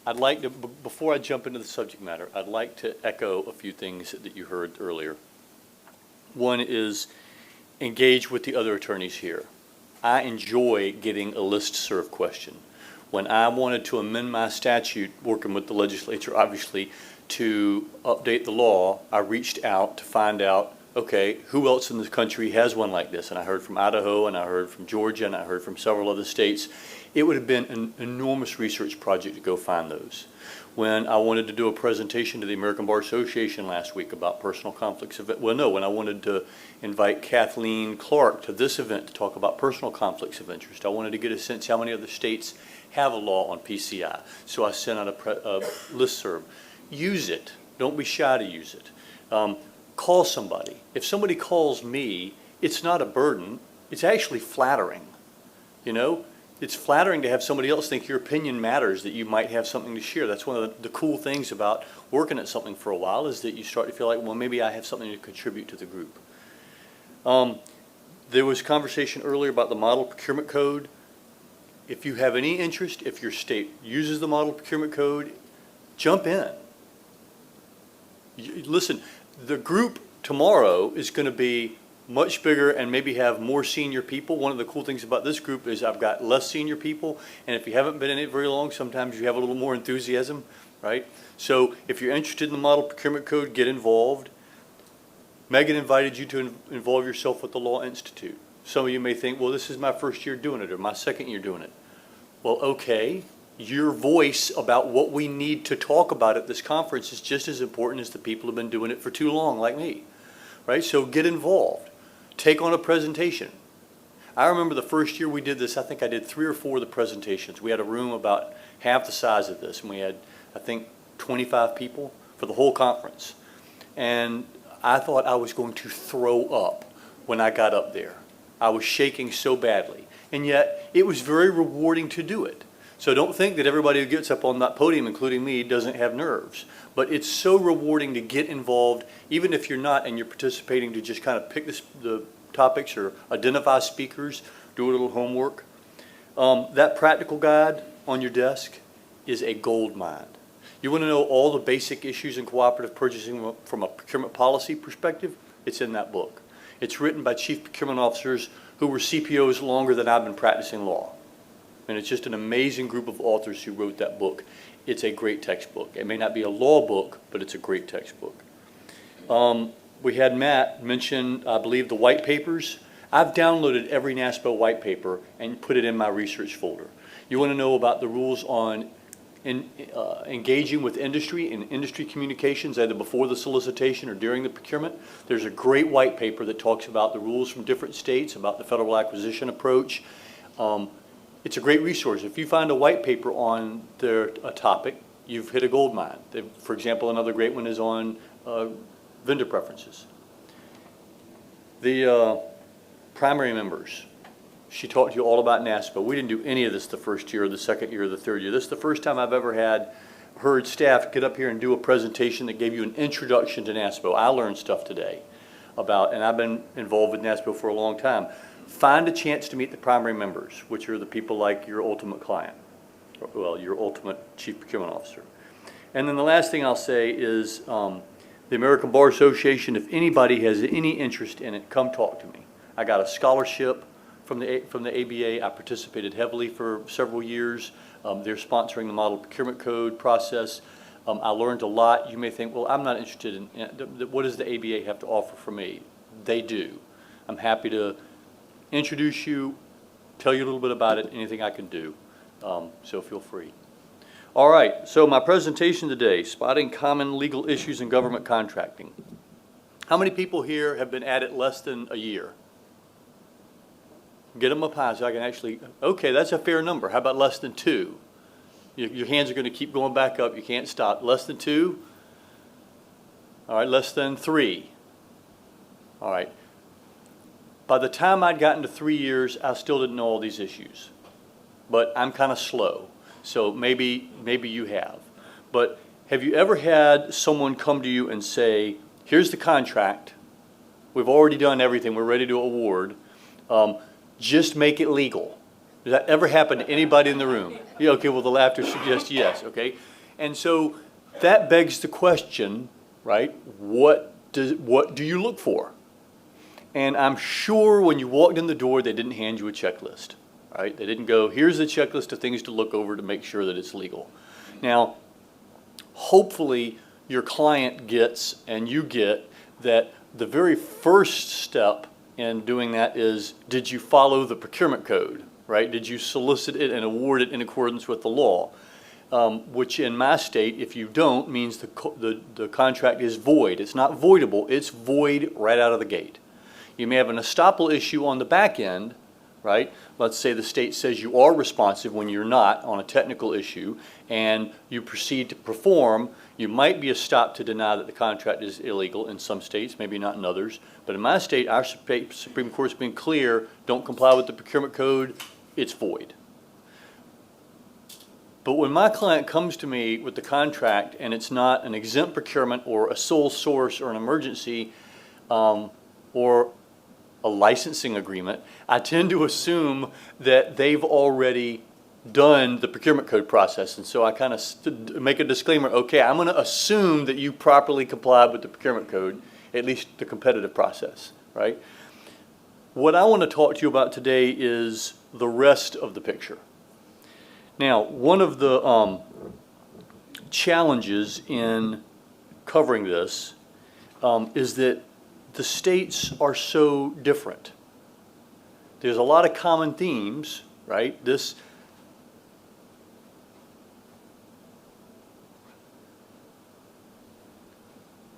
I'd like to, before I jump into the subject matter, I'd like to echo a few things that you heard earlier. One is engage with the other attorneys here. I enjoy getting a listserv question. When I wanted to amend my statute, working with the legislature, obviously, to update the law, I reached out to find out, okay, who else in this country has one like this? And I heard from Idaho, and I heard from Georgia, and I heard from several other states. It would have been an enormous research project to go find those. When I wanted to do a presentation to the American Bar Association last week about personal conflicts of, when I wanted to invite Kathleen Clark to this event to talk about personal conflicts of interest, I wanted to get a sense how many other states have a law on PCI. So I sent out a listserv. Use it. Don't be shy to use it. Call somebody. If somebody calls me, it's not a burden. It's actually flattering. You know? It's flattering to have somebody else think your opinion matters, that you might have something to share. That's one of the cool things about working at something for a while, is that you start to feel like, well, maybe I have something to contribute to the group. There was conversation earlier about the model procurement code. If you have any interest, if your state uses the model procurement code, jump in. Listen, the group tomorrow is going to be much bigger and maybe have more senior people. One of the cool things about this group is I've got less senior people, and if you haven't been in it very long, sometimes you have a little more enthusiasm, right? So if you're interested in the model procurement code, get involved. Megan invited you to involve yourself with the Law Institute. Some of you may think, well, this is my first year doing it or my second year doing it. Well, okay, your voice about what we need to talk about at this conference is just as important as the people who have been doing it for too long, like me, right? So get involved. Take on a presentation. I remember the first year we did this, I think I did 3 or 4 of the presentations. We had a room about half the size of this, and we had, I think, 25 people for the whole conference. And I thought I was going to throw up when I got up there. I was shaking so badly. And yet, it was very rewarding to do it. So don't think that everybody who gets up on that podium, including me, doesn't have nerves. But it's so rewarding to get involved, even if you're not and you're participating, to just kind of pick the topics or identify speakers, do a little homework. That practical guide on your desk is a gold mine. You want to know all the basic issues in cooperative purchasing from a procurement policy perspective? It's in that book. It's written by chief procurement officers who were CPOs longer than I've been practicing law. And it's just an amazing group of authors who wrote that book. It's a great textbook. It may not be a law book, but it's a great textbook. We had Matt mention, I believe, the white papers. I've downloaded every NASPO white paper and put it in my research folder. You want to know about the rules on engaging with industry and industry communications, either before the solicitation or during the procurement? There's a great white paper that talks about the rules from different states, about the federal acquisition approach. It's a great resource. If you find a white paper on a topic, you've hit a gold mine. For example, another great one is on vendor preferences. The primary members. She talked to you all about NASPO. We didn't do any of this the first year, or the second year, or the third year. This is the first time I've ever heard staff get up here and do a presentation that gave you an introduction to NASPO. I learned stuff today about, and I've been involved with NASPO for a long time. Find a chance to meet the primary members, which are the people like your ultimate client, well, your ultimate chief procurement officer. And then the last thing I'll say is the American Bar Association, if anybody has any interest in it, come talk to me. I got a scholarship from the ABA. I participated heavily for several years. They're sponsoring the model procurement code process. I learned a lot. You may think, well, I'm not interested in what does the ABA have to offer for me? They do. I'm happy to introduce you, tell you a little bit about it, anything I can do. So feel free. All right, so my presentation today, spotting common legal issues in government contracting. How many people here have been at it less than a year? Get them up high so I can actually, okay, that's a fair number. How about less than 2? Your hands are going to keep going back up. You can't stop. Less than 2? All right, less than 3. All right. By the time I'd gotten to 3 years, I still didn't know all these issues. But I'm kind of slow, so maybe you have. But have you ever had someone come to you and say, here's the contract. We've already done everything. We're ready to award. Just make it legal. Does that ever happen to anybody in the room? Yeah, okay, well, the laughter suggests yes, okay? And so that begs the question, right? What do you look for? And I'm sure when you walked in the door, they didn't hand you a checklist, right? They didn't go, here's a checklist of things to look over to make sure that it's legal. Now, hopefully your client gets and you get that the very first step in doing that is, did you follow the procurement code, right? Did you solicit it and award it in accordance with the law? Which in my state, if you don't, means the contract is void. It's not voidable, it's void right out of the gate. You may have an estoppel issue on the back end, right? Let's say the state says you are responsive when you're not on a technical issue, and you proceed to perform. You might be stopped to deny that the contract is illegal in some states, maybe not in others. But in my state, our Supreme Court's been clear, don't comply with the procurement code, it's void. But when my client comes to me with the contract and it's not an exempt procurement or a sole source or an emergency or a licensing agreement, I tend to assume that they've already done the procurement code process. And so I kind of make a disclaimer, okay, I'm going to assume that you properly complied with the procurement code, at least the competitive process, right? What I want to talk to you about today is the rest of the picture. Now, one of the challenges in covering this is that the states are so different. There's a lot of common themes, right? This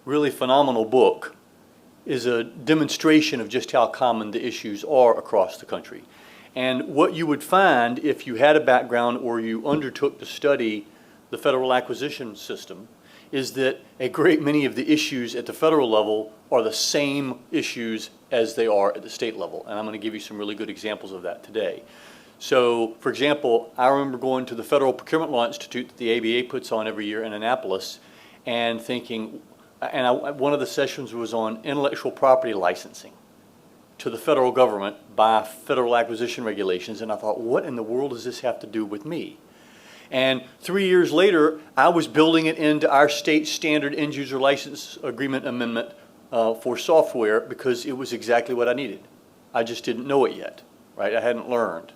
really phenomenal book is a demonstration of just how common the issues are across the country. And what you would find if you had a background or you undertook to study the federal acquisition system is that a great many of the issues at the federal level are the same issues as they are at the state level. And I'm going to give you some really good examples of that today. So, for example, I remember going to the Federal Procurement Law Institute that the ABA puts on every year in Annapolis and thinking, one of the sessions was on intellectual property licensing to the federal government by federal acquisition regulations, and I thought, what in the world does this have to do with me? And 3 years later, I was building it into our state standard end user license agreement amendment for software because it was exactly what I needed. I just didn't know it yet, right? I hadn't learned.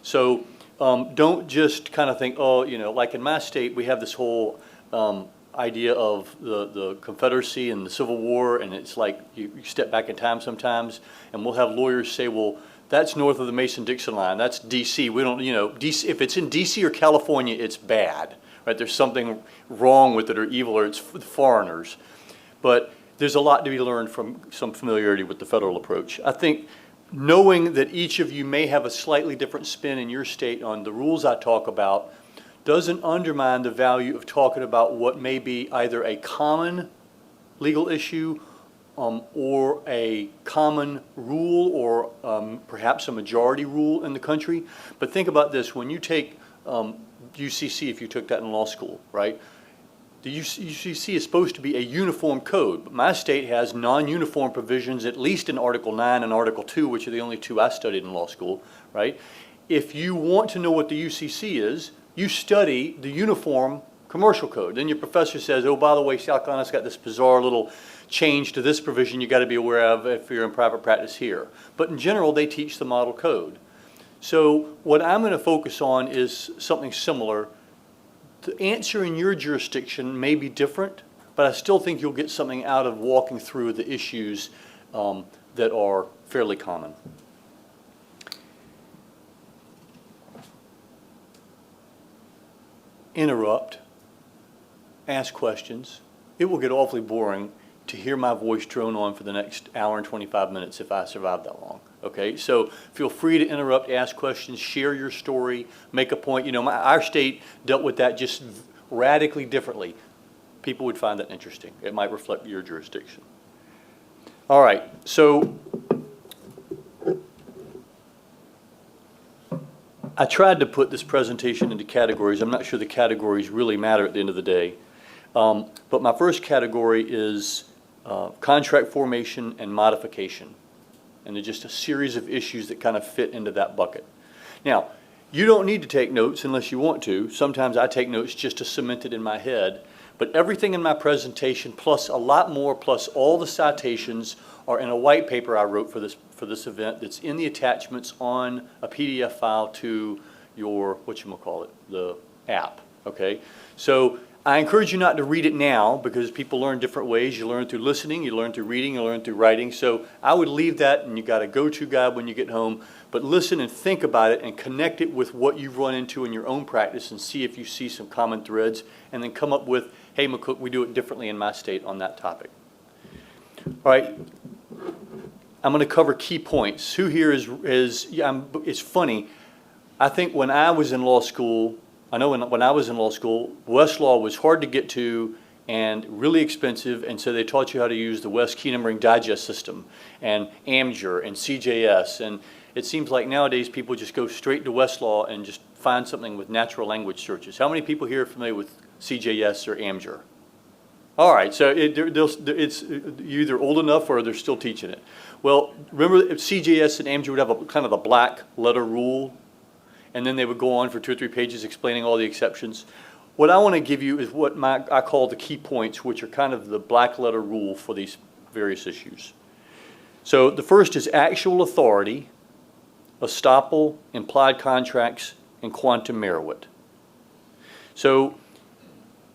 So don't just kind of think, oh, you know, like in my state, we have this whole idea of the Confederacy and the Civil War, and it's like you step back in time sometimes, and we'll have lawyers say, well, that's north of the Mason-Dixon line, that's D.C. We don't, you know, DC, if it's in D.C. or California, it's bad, right? There's something wrong with it or evil, or it's foreigners. But there's a lot to be learned from some familiarity with the federal approach. I think knowing that each of you may have a slightly different spin in your state on the rules I talk about doesn't undermine the value of talking about what may be either a common legal issue or a common rule or perhaps a majority rule in the country. But think about this, when you take UCC, if you took that in law school, right? The UCC is supposed to be a uniform code, but my state has non-uniform provisions, at least in Article 9 and Article 2, which are the only two I studied in law school, right? If you want to know what the UCC is, you study the uniform commercial code. Then your professor says, oh, by the way, South Carolina's got this bizarre little change to this provision you got to be aware of if you're in private practice here. But in general, they teach the model code. So what I'm going to focus on is something similar. The answer in your jurisdiction may be different, but I still think you'll get something out of walking through the issues that are fairly common. Interrupt, ask questions. It will get awfully boring to hear my voice drone on for the next hour and 25 minutes if I survive that long. Okay, so feel free to interrupt, ask questions, share your story, make a point. You know, our state dealt with that just radically differently. People would find that interesting. It might reflect your jurisdiction. All right, so I tried to put this presentation into categories. I'm not sure the categories really matter at the end of the day. But my first category is contract formation and modification. And they're just a series of issues that kind of fit into that bucket. Now, You don't need to take notes unless you want to. Sometimes I take notes just to cement it in my head. But everything in my presentation, plus a lot more, plus all the citations, are in a white paper I wrote for this event that's in the attachments on a PDF file to your, whatchamacallit, the app, okay? So I encourage you not to read it now because people learn different ways. You learn through listening, you learn through reading, you learn through writing. So I would leave that, and you got a go-to guide when you get home, but listen and think about it and connect it with what you've run into in your own practice and see if you see some common threads, and then come up with, hey, McCook, we do it differently in my state on that topic. All right, I'm going to cover key points. Who here it's funny, I think when I was in law school, I know when I was in law school, Westlaw was hard to get to and really expensive, and so they taught you how to use the West Key Numbering Digest system and AMJUR and CJS, and it seems like nowadays people just go straight to Westlaw and just find something with natural language searches. How many people here are familiar with CJS or AMJUR? All right, so it's you're either old enough or they're still teaching it. Well, remember CJS and AMJUR would have a kind of a black letter rule, and then they would go on for 2 or 3 pages explaining all the exceptions. What I want to give you is what I call the key points, which are kind of the black letter rule for these various issues. So the first is actual authority, estoppel, implied contracts, and quantum meruit. So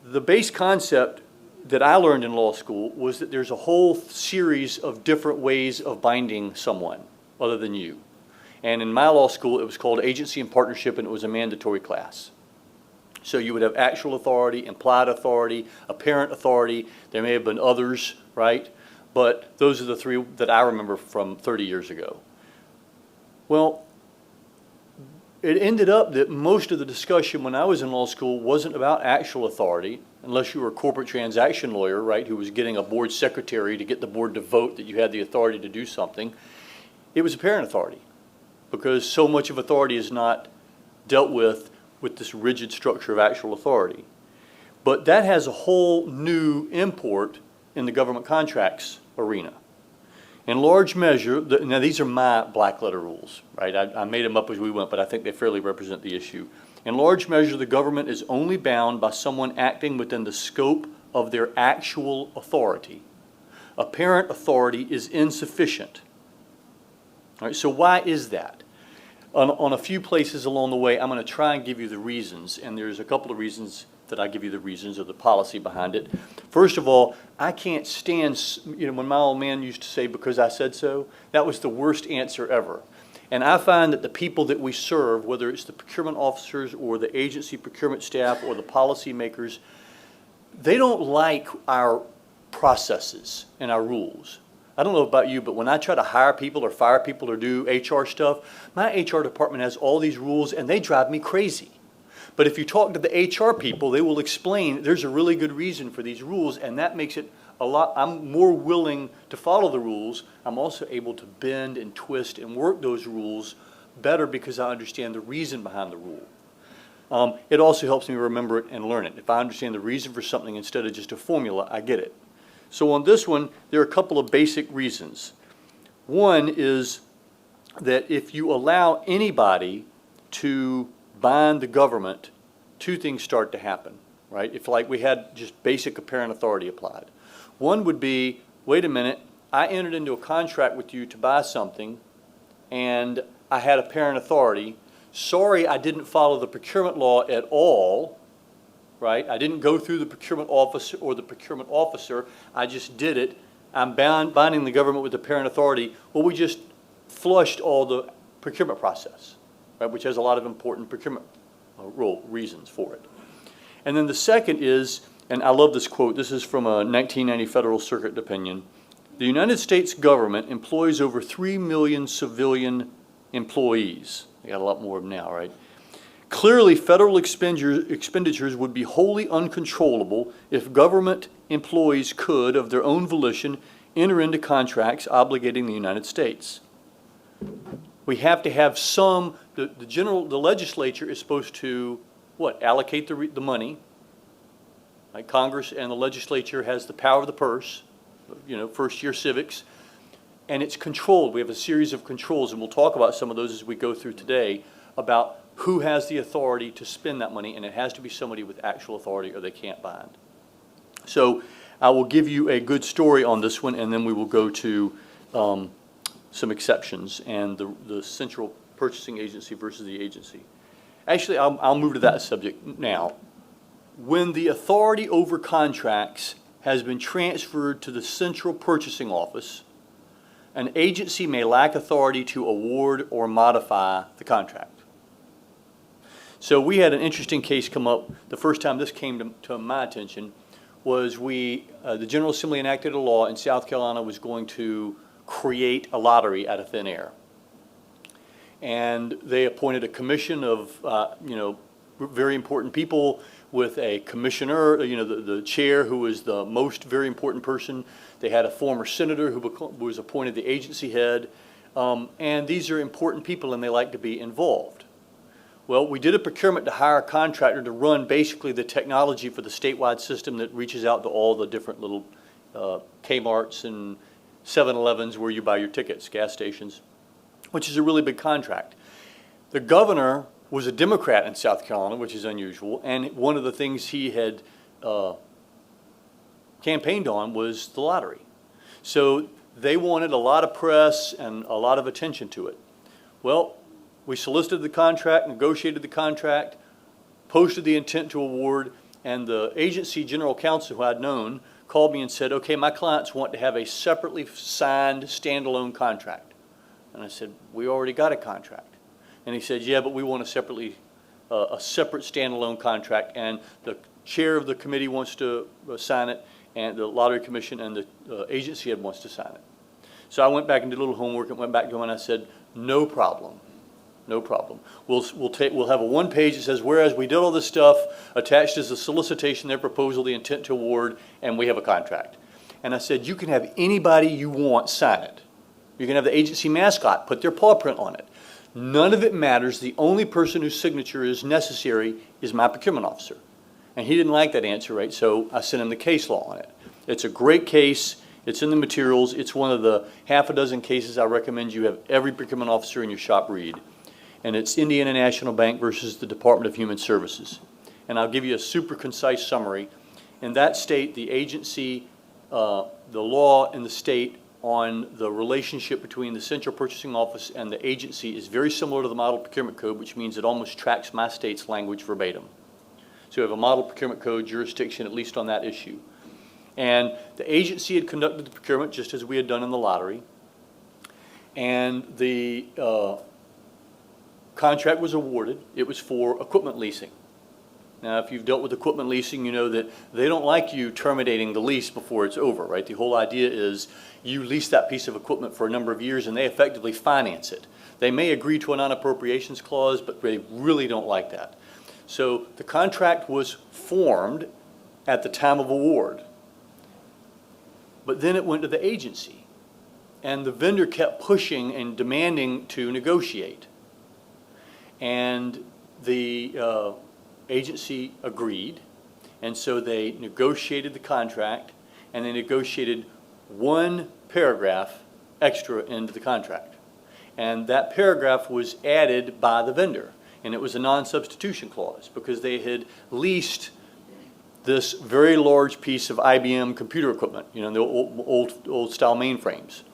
the base concept that I learned in law school was that there's a whole series of different ways of binding someone other than you. And in my law school, it was called agency and partnership, and it was a mandatory class. So you would have actual authority, implied authority, apparent authority. There may have been others, right? But those are the 3 that I remember from 30 years ago. Well, it ended up that most of the discussion when I was in law school wasn't about actual authority, unless you were a corporate transaction lawyer, right, who was getting a board secretary to get the board to vote that you had the authority to do something. It was apparent authority, because so much of authority is not dealt with this rigid structure of actual authority. But that has a whole new import in the government contracts arena. In large measure, now these are my black letter rules, right? I made them up as we went, but I think they fairly represent the issue. In large measure, the government is only bound by someone acting within the scope of their actual authority. Apparent authority is insufficient. All right, so why is that? On a few places along the way, I'm going to try and give you the reasons, and there's a couple of reasons that I give you the reasons or the policy behind it. First of all, I can't stand, when my old man used to say, because I said so, that was the worst answer ever. And I find that the people that we serve, whether it's the procurement officers or the agency procurement staff or the policy makers, they don't like our processes and our rules. I don't know about you, but when I try to hire people or fire people or do HR stuff, my HR department has all these rules and they drive me crazy. But if you talk to the HR people, they will explain there's a really good reason for these rules, and that makes it a lot, I'm more willing to follow the rules. I'm also able to bend and twist and work those rules better because I understand the reason behind the rule. It also helps me remember it and learn it. If I understand the reason for something instead of just a formula, I get it. So on this one, there are a couple of basic reasons. One is that if you allow anybody to bind the government, 2 things start to happen, right? If like we had just basic apparent authority applied. One would be, wait a minute, I entered into a contract with you to buy something and I had apparent authority. Sorry, I didn't follow the procurement law at all, right? I didn't go through the procurement office or the procurement officer. I just did it. I'm binding the government with apparent authority. Well, we just flushed all the procurement process, right, which has a lot of important procurement reasons for it. And then the second is, and I love this quote, this is from a 1990 Federal Circuit opinion, the United States government employs over 3 million civilian employees. They got a lot more of them now, right? Clearly, federal expenditures would be wholly uncontrollable if government employees could, of their own volition, enter into contracts obligating the United States. We have to have some, the legislature is supposed to, what, allocate the money. Like Congress and the legislature has the power of the purse, first year civics, and it's controlled. We have a series of controls, and we'll talk about some of those as we go through today, about who has the authority to spend that money, and it has to be somebody with actual authority or they can't bind. So I will give you a good story on this one, and then we will go to some exceptions and the central purchasing agency versus the agency. Actually, I'll move to that subject now. When the authority over contracts has been transferred to the central purchasing office, an agency may lack authority to award or modify the contract. So we had an interesting case come up. The first time this came to my attention was the General Assembly enacted a law in South Carolina was going to create a lottery out of thin air. And they appointed a commission of, very important people with a commissioner, the chair who was the most very important person. They had a former senator who was appointed the agency head. And these are important people and they like to be involved. Well, we did a procurement to hire a contractor to run basically the technology for the statewide system that reaches out to all the different little Kmarts and 7-Elevens where you buy your tickets, gas stations, which is a really big contract. The governor was a Democrat in South Carolina, which is unusual, and one of the things he had campaigned on was the lottery. So they wanted a lot of press and a lot of attention to it. Well, we solicited the contract, negotiated the contract, posted the intent to award, and the agency general counsel who I'd known called me and said, okay, my clients want to have a separately signed standalone contract. And I said, we already got a contract. And he said, yeah, but we want a separate standalone contract, and the chair of the committee wants to sign it, and the lottery commission and the agency head wants to sign it. So I went back and did a little homework and went back to him and I said, no problem. No problem. We'll have a one page that says, whereas we did all this stuff, attached is a solicitation, their proposal, the intent to award, and we have a contract. And I said, you can have anybody you want sign it. You can have the agency mascot put their paw print on it. None of it matters. The only person whose signature is necessary is my procurement officer. And he didn't like that answer, right? So I sent him the case law on it. It's a great case. It's in the materials. It's one of the half a dozen cases I recommend you have every procurement officer in your shop read. And it's Indiana National Bank versus the Department of Human Services. And I'll give you a super concise summary. In that state, the agency, the law in the state on the relationship between the central purchasing office and the agency is very similar to the model procurement code, which means it almost tracks my state's language verbatim. So we have a model procurement code jurisdiction, at least on that issue. And the agency had conducted the procurement just as we had done in the lottery. And the contract was awarded. It was for equipment leasing. Now, if you've dealt with equipment leasing, you know that they don't like you terminating the lease before it's over, right? The whole idea is you lease that piece of equipment for a number of years and they effectively finance it. They may agree to a non-appropriations clause, but they really don't like that. So the contract was formed at the time of award, but then it went to the agency and the vendor kept pushing and demanding to negotiate. And the agency agreed, and so they negotiated the contract, and they negotiated one paragraph extra into the contract. And that paragraph was added by the vendor, and it was a non-substitution clause because they had leased this very large piece of IBM computer equipment, the old style mainframes.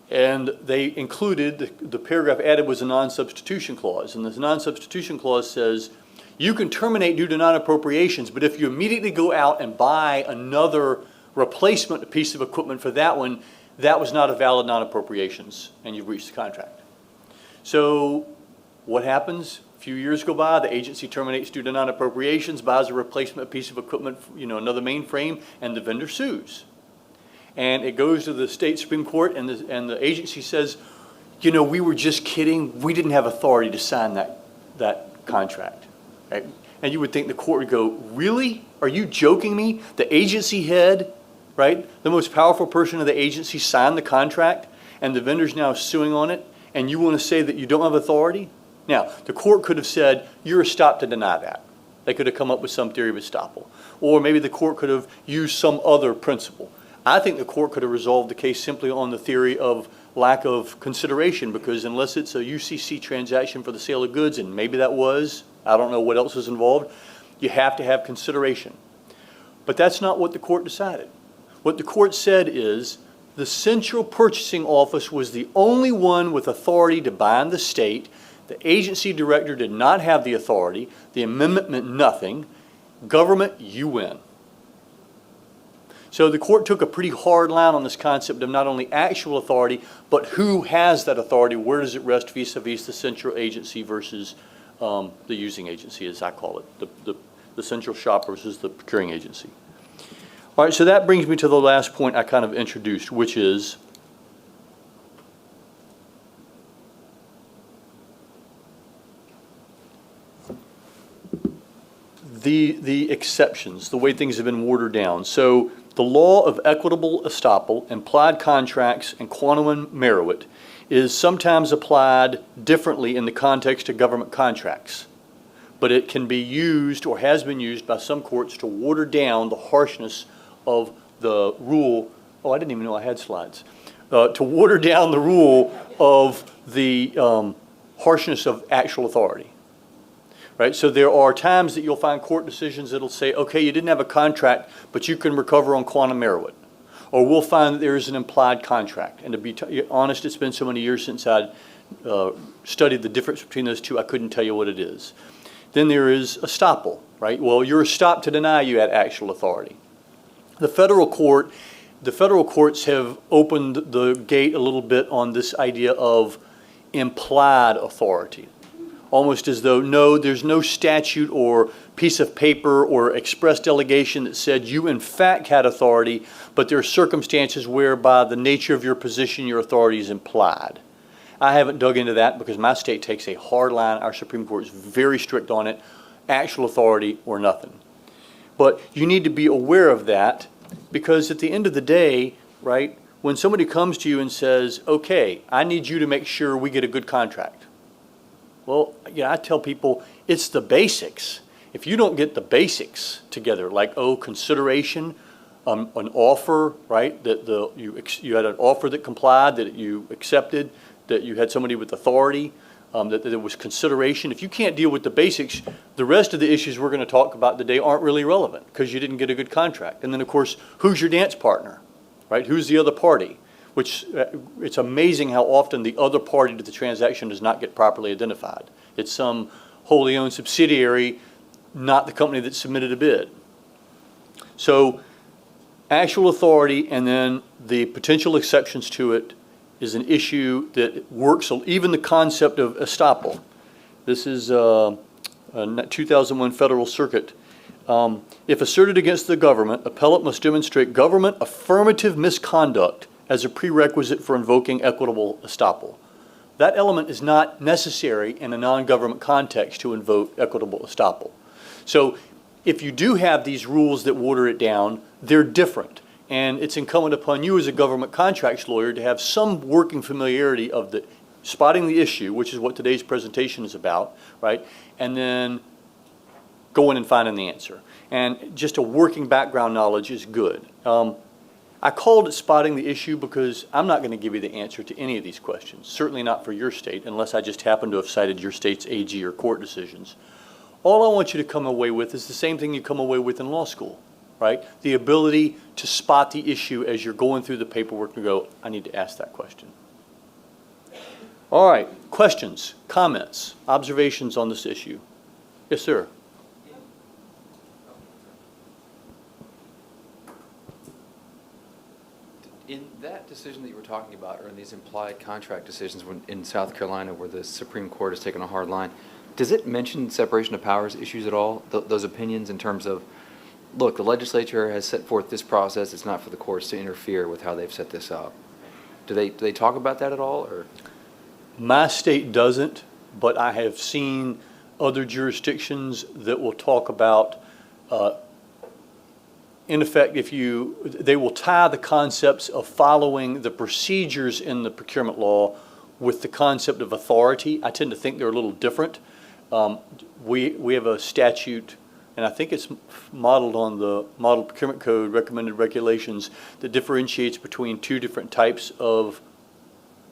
And they included, the paragraph added was a non-substitution clause. And this non-substitution clause says, you can terminate due to non-appropriations, but if you immediately go out and buy another replacement piece of equipment for that one, that was not a valid non-appropriations, and you've reached the contract. So what happens? A few years go by, the agency terminates due to non-appropriations, buys a replacement piece of equipment, another mainframe, and the vendor sues. And it goes to the state Supreme Court, and the agency says, we were just kidding. We didn't have authority to sign that contract. Right? And you would think the court would go, really? Are you joking me? The agency head, right, the most powerful person of the agency signed the contract, and the vendor's now suing on it, and you want to say that you don't have authority? Now, the court could have said, you're estopped to deny that. They could have come up with some theory of estoppel. Or maybe the court could have used some other principle. I think the court could have resolved the case simply on the theory of lack of consideration, because unless it's a UCC transaction for the sale of goods, and maybe that was, I don't know what else is involved, you have to have consideration. But that's not what the court decided. What the court said is the Central Purchasing Office was the only one with authority to bind the state. The agency director did not have the authority. The amendment meant nothing. Government, you win. So the court took a pretty hard line on this concept of not only actual authority, but who has that authority, where does it rest vis-a-vis the central agency versus the using agency, as I call it, the central shop versus the procuring agency. All right, so that brings me to the last point I kind of introduced, which is the exceptions, the way things have been watered down. So the law of equitable estoppel, implied contracts, and quantum merit is sometimes applied differently in the context of government contracts. But it can be used, or has been used by some courts, to water down the harshness of the rule. Oh, I didn't even know I had slides. To water down the rule of the harshness of actual authority. Right? So there are times that you'll find court decisions that'll say, okay, you didn't have a contract, but you can recover on quantum merit. Or we'll find that there is an implied contract. And to be honest, it's been so many years since I studied the difference between those two, I couldn't tell you what it is. Then there is estoppel, right? Well, you're stopped to deny you had actual authority. The federal courts have opened the gate a little bit on this idea of implied authority. Almost as though, no, there's no statute or piece of paper or express delegation that said you in fact had authority, but there are circumstances whereby the nature of your position, your authority is implied. I haven't dug into that because my state takes a hard line. Our Supreme Court is very strict on it, actual authority or nothing. But you need to be aware of that, because at the end of the day, right, when somebody comes to you and says, okay, I need you to make sure we get a good contract. Well, yeah, I tell people it's the basics. If you don't get the basics together, like, consideration, an offer, right, that you had an offer that complied, that you accepted, that you had somebody with authority, that there was consideration. If you can't deal with the basics, the rest of the issues we're going to talk about today aren't really relevant because you didn't get a good contract. And then, of course, who's your dance partner, right? Who's the other party? Which it's amazing how often the other party to the transaction does not get properly identified. It's some wholly owned subsidiary, not the company that submitted a bid. So actual authority and then the potential exceptions to it is an issue that works, even the concept of estoppel. This is a 2001 Federal Circuit. If asserted against the government, appellant must demonstrate government affirmative misconduct as a prerequisite for invoking equitable estoppel. That element is not necessary in a non-government context to invoke equitable estoppel. So if you do have these rules that water it down, they're different. And it's incumbent upon you as a government contracts lawyer to have some working familiarity of the spotting the issue, which is what today's presentation is about, right? And then going and finding the answer. And just a working background knowledge is good. I called it spotting the issue because I'm not going to give you the answer to any of these questions, certainly not for your state, unless I just happen to have cited your state's AG or court decisions. All I want you to come away with is the same thing you come away with in law school, right? The ability to spot the issue as you're going through the paperwork and go, I need to ask that question. All right, questions, comments, observations on this issue? Yes, sir. In that decision that you were talking about, or in these implied contract decisions in South Carolina where the Supreme Court has taken a hard line, does it mention separation of powers issues at all, those opinions in terms of, look, the legislature has set forth this process, it's not for the courts to interfere with how they've set this up? Do they talk about that at all? Or? My state doesn't, but I have seen other jurisdictions that will talk about in effect, they will tie the concepts of following the procedures in the procurement law with the concept of authority. I tend to think they're a little different. We have a statute and I think it's modeled on the Model Procurement Code recommended regulations that differentiates between two different types of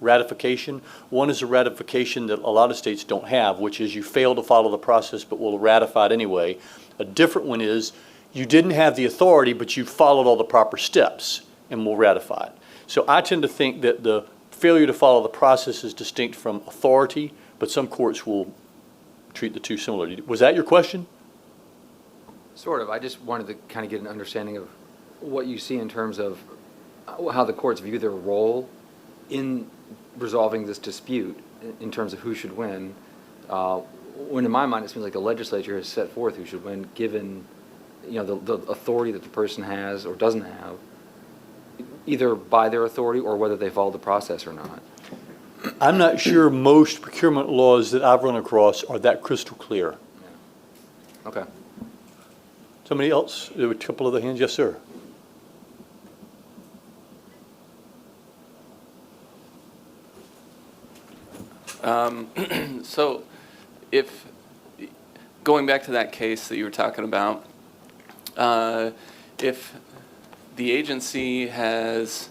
ratification. One is a ratification that a lot of states don't have, which is you fail to follow the process but will ratify it anyway. A different one is you didn't have the authority, but you followed all the proper steps and will ratify it. So I tend to think that the failure to follow the process is distinct from authority, but some courts will treat the two similarly. Was that your question? Sort of. I just wanted to kind of get an understanding of what you see in terms of how the courts view their role in resolving this dispute in terms of who should win. When in my mind, it seems like the legislature has set forth who should win, given the authority that the person has or doesn't have, either by their authority or whether they follow the process or not. I'm not sure most procurement laws that I've run across are that crystal clear. Yeah. Okay. Somebody else? There were a couple other hands. Yes, sir. So if, going back to that case that you were talking about, if the agency has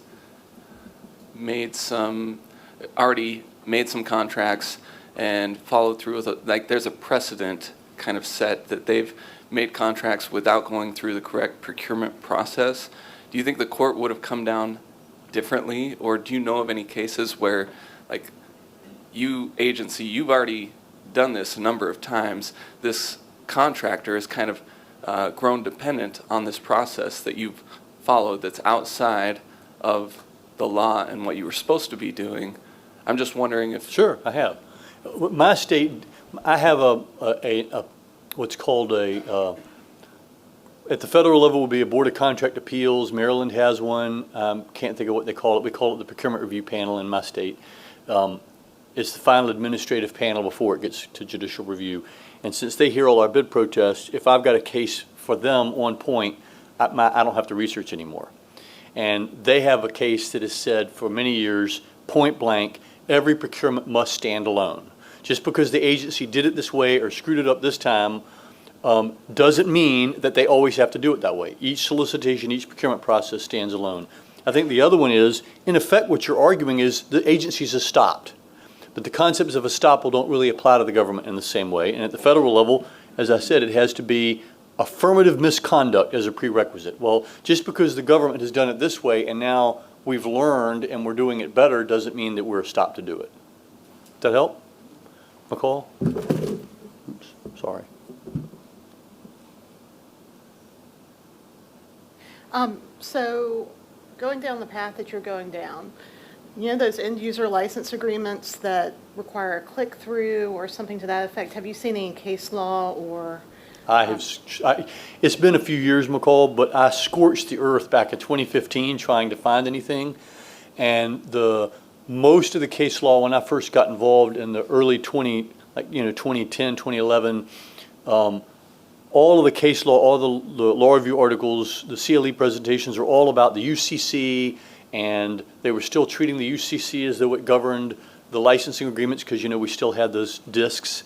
already made some contracts and followed through with it, like there's a precedent kind of set that they've made contracts without going through the correct procurement process, do you think the court would have come down differently? Or do you know of any cases where, like, you've already done this a number of times, this contractor has kind of grown dependent on this process that you've followed that's outside of the law and what you were supposed to be doing? I'm just wondering if... Sure, I have. My state, I have a what's called at the federal level would be a Board of Contract Appeals. Maryland has one. Can't think of what they call it. We call it the Procurement Review Panel in my state. It's the final administrative panel before it gets to judicial review. And since they hear all our bid protests, if I've got a case for them on point, I don't have to research anymore. And they have a case that has said for many years, point blank, every procurement must stand alone. Just because the agency did it this way or screwed it up this time doesn't mean that they always have to do it that way. Each solicitation, each procurement process stands alone. I think the other one is, in effect, what you're arguing is the agencies have stopped. But the concepts of estoppel don't really apply to the government in the same way. And at the federal level, as I said, it has to be affirmative misconduct as a prerequisite. Well, just because the government has done it this way and now we've learned and we're doing it better doesn't mean that we're stopped to do it. Does that help? McCall? Oops, sorry. So going down the path that you're going down, those end user license agreements that require a click through or something to that effect, have you seen any case law or? It's been a few years, McCall, but I scorched the earth back in 2015 trying to find anything. And most of the case law when I first got involved in the early 2010, 2011, all of the case law, all the law review articles, the CLE presentations are all about the UCC, and they were still treating the UCC as though it governed the licensing agreements because, we still had those discs,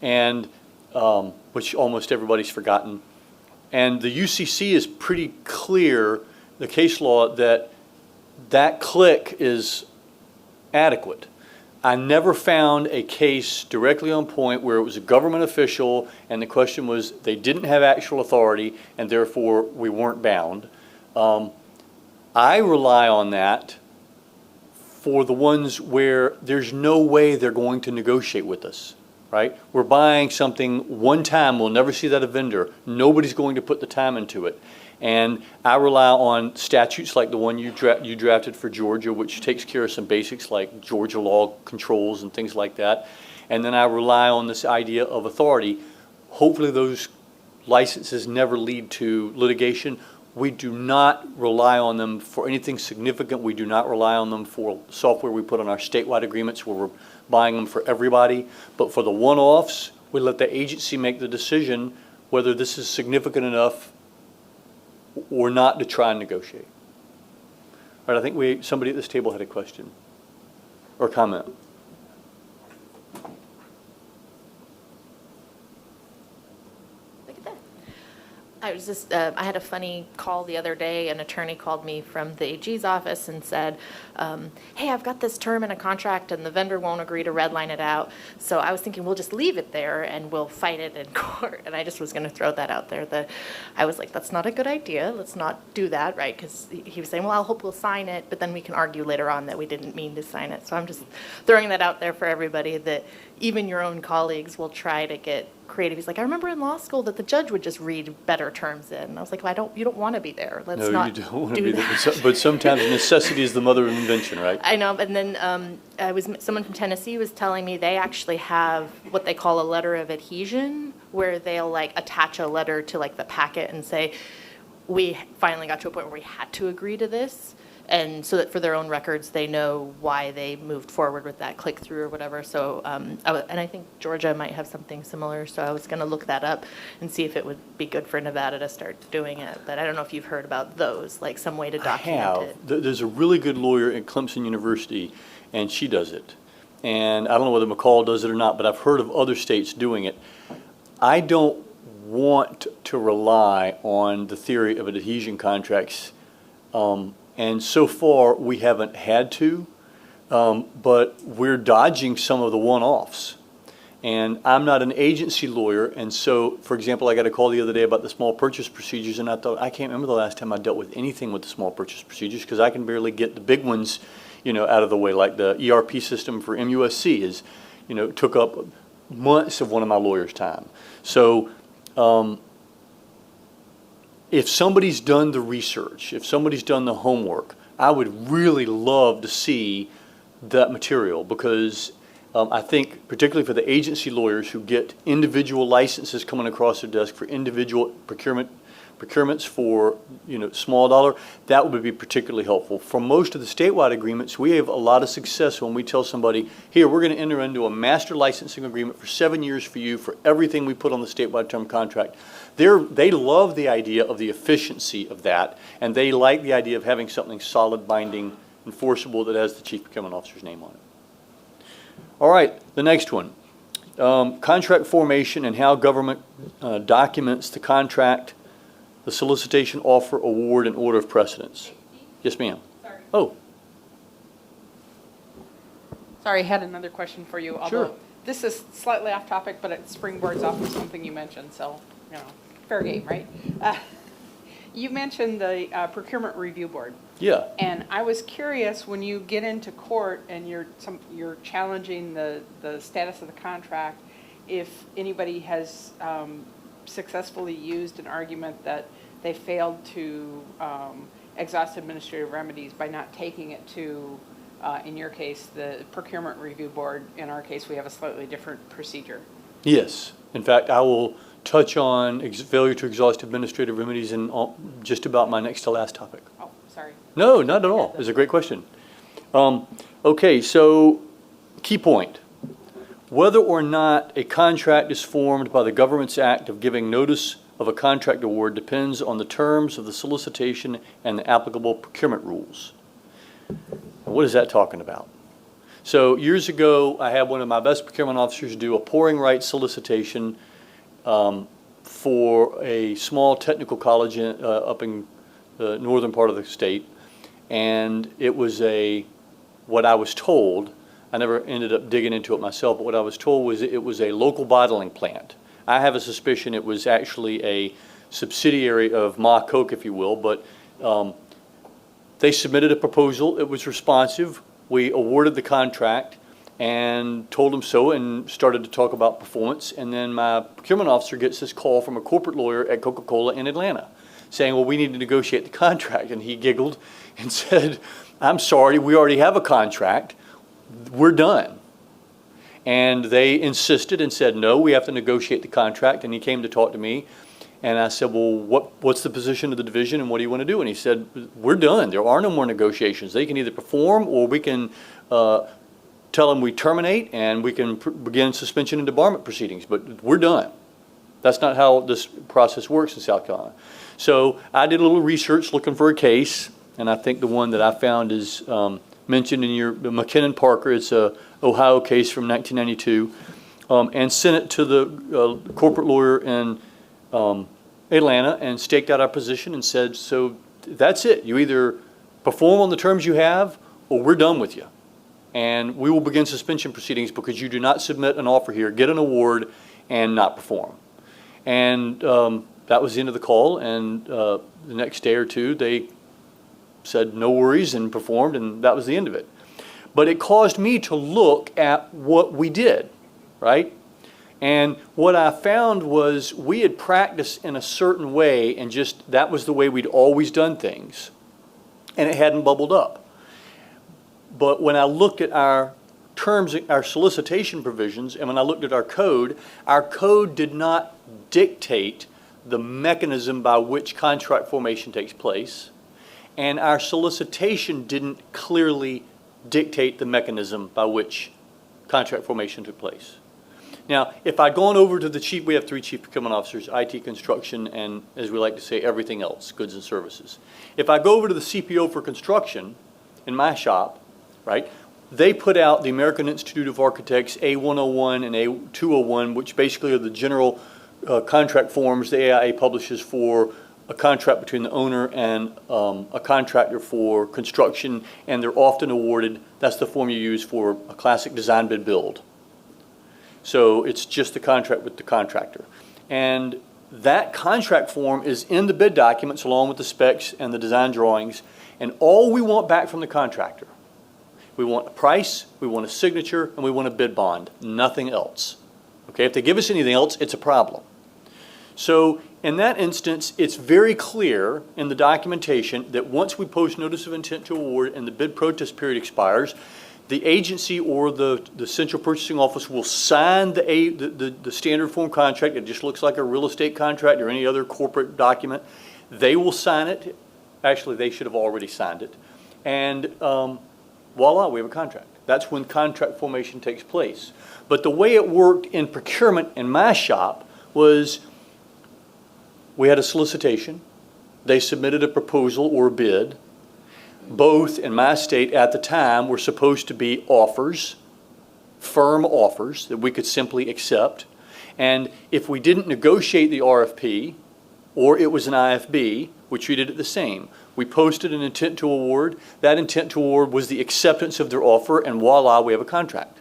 and which almost everybody's forgotten. And the UCC is pretty clear, the case law, that click is adequate. I never found a case directly on point where it was a government official and the question was they didn't have actual authority and therefore we weren't bound. I rely on that for the ones where there's no way they're going to negotiate with us, right? We're buying something one time, we'll never see that a vendor. Nobody's going to put the time into it. And I rely on statutes like the one you drafted for Georgia, which takes care of some basics like Georgia law controls and things like that. And then I rely on this idea of authority. Hopefully those licenses never lead to litigation. We do not rely on them for anything significant. We do not rely on them for software we put on our statewide agreements where we're buying them for everybody. But for the one-offs, we let the agency make the decision whether this is significant enough or not to try and negotiate. All right, I think somebody at this table had a question or comment. Look at that. was just, I had a funny call the other day. An attorney called me from the AG's office and said, hey, I've got this term in a contract and the vendor won't agree to redline it out. So I was thinking we'll just leave it there and we'll fight it in court. And I just was going to throw that out there. That I was like, that's not a good idea. Let's not do that, right? Because he was saying, well, I hope we'll sign it, but then we can argue later on that we didn't mean to sign it. So I'm just throwing that out there for everybody, that even your own colleagues will try to get creative. He's like, I remember in law school that the judge would just read better terms in. And I was like, well, you don't want to be there. Let's No, not you don't want to do be there. that. But sometimes necessity is the mother of invention, right? I know, and then someone from Tennessee was telling me they actually have what they call a letter of adhesion, where they'll like attach a letter to like the packet and say, we finally got to a point where we had to agree to this. And so that for their own records, they know why they moved forward with that click-through or whatever. So, and I think Georgia might have something similar. So I was going to look that up and see if it would be good for Nevada to start doing it. But I don't know if you've heard about those, like some way to document it. There's a really good lawyer at Clemson University, and she does it. And I don't know whether McCall does it or not, but I've heard of other states doing it. I don't want to rely on the theory of adhesion contracts. And so far, we haven't had to, but we're dodging some of the one-offs. And I'm not an agency lawyer, and so, for example, I got a call the other day about the small purchase procedures, and I thought, I can't remember the last time I dealt with anything with the small purchase procedures, because I can barely get the big ones, out of the way, like the ERP system for MUSC is, took up months of one of my lawyer's time. So, if somebody's done the research, if somebody's done the homework, I would really love to see that material, because I think particularly for the agency lawyers who get individual licenses coming across their desk for individual procurements for small dollar, that would be particularly helpful. For most of the statewide agreements, we have a lot of success when we tell somebody, here, we're going to enter into a master licensing agreement for 7 years for you for everything we put on the statewide term contract. They love the idea of the efficiency of that, and they like the idea of having something solid, binding, enforceable that has the chief procurement officer's name on it. All right, the next one. Contract formation and how government documents the contract, the solicitation, offer, award, and order of precedence. Yes, ma'am. Sorry. Oh, Sorry, I had another question for you. Sure. Although this is slightly off topic, but it springboards off of something you mentioned, so, fair game, right? You mentioned the Procurement Review Board. yeah. And I was curious, when you get into court and you're challenging the status of the contract, if anybody has successfully used an argument that they failed to exhaust administrative remedies by not taking it to, in your case, the Procurement Review Board. In our case, we have a slightly different procedure. Yes. In fact, I will touch on failure to exhaust administrative remedies in just about my next to last topic. Oh, sorry. No, not at all. It's a great question. Okay, so key point. Whether or not a contract is formed by the government's act of giving notice of a contract award depends on the terms of the solicitation and the applicable procurement rules. What is that talking about? So years ago, I had one of my best procurement officers do a pouring right solicitation for a small technical college up in the northern part of the state. And it was what I was told, I never ended up digging into it myself, but what I was told was it was a local bottling plant. I have a suspicion it was actually a subsidiary of McCook, if you will, but they submitted a proposal. It was responsive. We awarded the contract and told them so and started to talk about performance. And then my procurement officer gets this call from a corporate lawyer at Coca-Cola in Atlanta saying, well, we need to negotiate the contract. And he giggled and said, I'm sorry, we already have a contract. We're done. And they insisted and said, no, we have to negotiate the contract. And he came to talk to me. And I said, well, what's the position of the division and what do you want to do? And he said, we're done. There are no more negotiations. They can either perform or we can tell them we terminate and we can begin suspension and debarment proceedings. But we're done. That's not how this process works in South Carolina. So I did a little research looking for a case. And I think the one that I found is mentioned in your McKinnon Parker. It's a Ohio case from 1992, and sent it to the corporate lawyer in Atlanta and staked out our position and said, so that's it. You either perform on the terms you have or we're done with you. And we will begin suspension proceedings because you do not submit an offer here, get an award, and not perform. And that was the end of the call. And the next day or two, they said no worries and performed, and that was the end of it. But it caused me to look at what we did, right? And what I found was we had practiced in a certain way, and just that was the way we'd always done things, and it hadn't bubbled up. But when I looked at our terms, our solicitation provisions, and when I looked at our code did not dictate the mechanism by which contract formation takes place, and our solicitation didn't clearly dictate the mechanism by which contract formation took place. Now, if I'd gone over to the chief, we have 3 chief procurement officers, IT, construction, and as we like to say, everything else, goods and services. If I go over to the CPO for construction in my shop, right, they put out the American Institute of Architects A101 and A201, which basically are the general contract forms the AIA publishes for a contract between the owner and a contractor for construction, and they're often awarded, that's the form you use for a classic design bid build. So it's just the contract with the contractor. And that contract form is in the bid documents along with the specs and the design drawings, and all we want back from the contractor. We want a price, we want a signature, and we want a bid bond, nothing else. Okay, if they give us anything else, it's a problem. So in that instance, it's very clear in the documentation that once we post notice of intent to award and the bid protest period expires, the agency or the central purchasing office will sign the standard form contract. It just looks like a real estate contract or any other corporate document. They will sign it. Actually, they should have already signed it. And voila, we have a contract. That's when contract formation takes place. But the way it worked in procurement in my shop was we had a solicitation. They submitted a proposal or a bid. Both in my state at the time were supposed to be offers, firm offers that we could simply accept. And if we didn't negotiate the RFP or it was an IFB, we treated it the same. We posted an intent to award. That intent to award was the acceptance of their offer, and voila, we have a contract.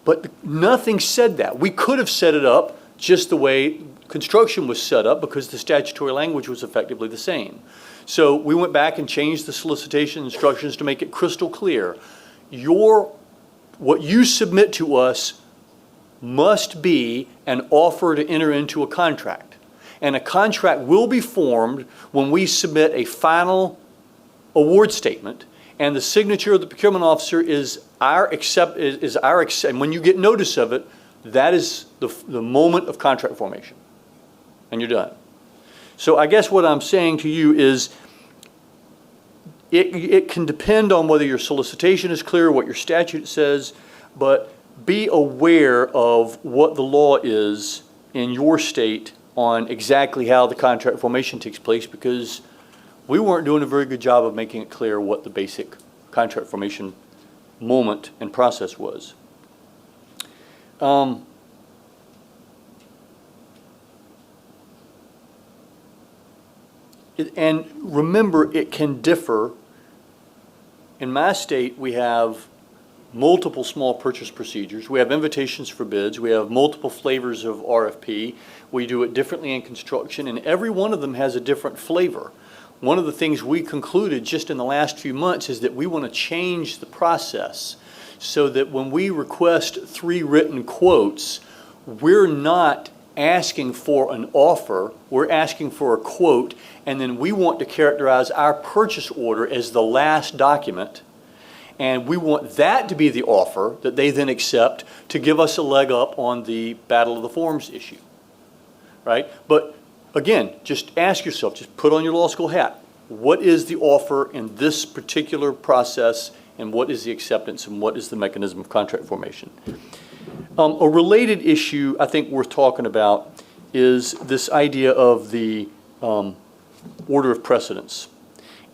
But nothing said that. We could have set it up just the way construction was set up because the statutory language was effectively the same. So we went back and changed the solicitation instructions to make it crystal clear. What you submit to us must be an offer to enter into a contract. And a contract will be formed when we submit a final award statement, and the signature of the procurement officer is our accept. And when you get notice of it, that is the moment of contract formation, and you're done. So I guess what I'm saying to you is it can depend on whether your solicitation is clear, what your statute says, but be aware of what the law is in your state on exactly how the contract formation takes place, because we weren't doing a very good job of making it clear what the basic contract formation moment and process was. And remember, it can differ. In my state, we have multiple small purchase procedures. We have invitations for bids. We have multiple flavors of RFP. We do it differently in construction, and every one of them has a different flavor. One of the things we concluded just in the last few months is that we want to change the process so that when we request 3 written quotes, we're not asking for an offer, we're asking for a quote, and then we want to characterize our purchase order as the last document, and we want that to be the offer that they then accept to give us a leg up on the Battle of the Forms issue, right? But again, just ask yourself, just put on your law school hat, what is the offer in this particular process, and what is the acceptance, and what is the mechanism of contract formation? A related issue I think worth talking about is this idea of the order of precedence.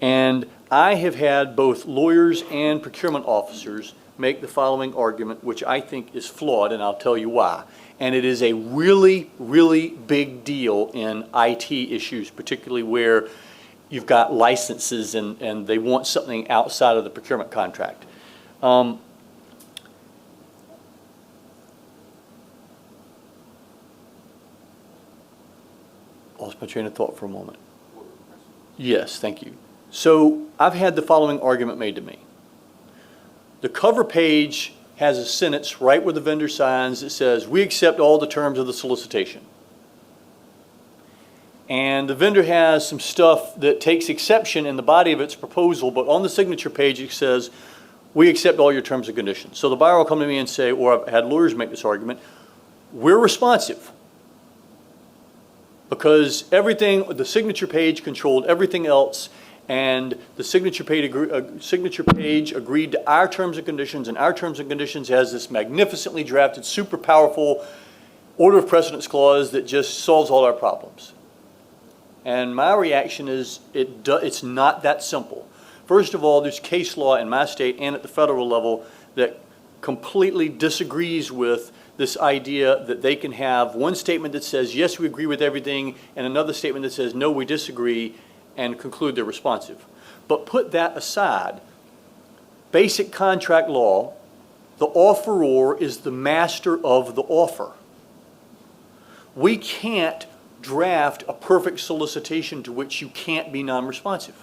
And I have had both lawyers and procurement officers make the following argument, which I think is flawed, and I'll tell you why. And it is a really, really big deal in IT issues, particularly where you've got licenses and they want something outside of the procurement contract. Lost my train of thought for a moment. Yes, thank you. So I've had the following argument made to me. The cover page has a sentence right where the vendor signs that says, "We accept all the terms of the solicitation." And the vendor has some stuff that takes exception in the body of its proposal, but on the signature page it says, "We accept all your terms and conditions." So the buyer will come to me and say, or I've had lawyers make this argument, "We're responsive." Because everything, the signature page controlled everything else, and the signature page agreed to our terms and conditions, and our terms and conditions has this magnificently drafted, super powerful order of precedence clause that just solves all our problems. And my reaction is it's not that simple. First of all, there's case law in my state and at the federal level that completely disagrees with this idea that they can have one statement that says, yes, we agree with everything, and another statement that says, no, we disagree, and conclude they're responsive. But put that aside, basic contract law, the offeror is the master of the offer. We can't draft a perfect solicitation to which you can't be non-responsive.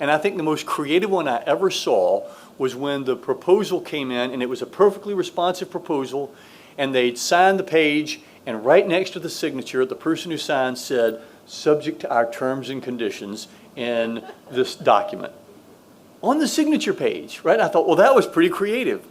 And I think the most creative one I ever saw was when the proposal came in, and it was a perfectly responsive proposal, and they'd signed the page, and right next to the signature, the person who signed said, "Subject to our terms and conditions in this document." On the signature page, right? I thought, well, that was pretty creative.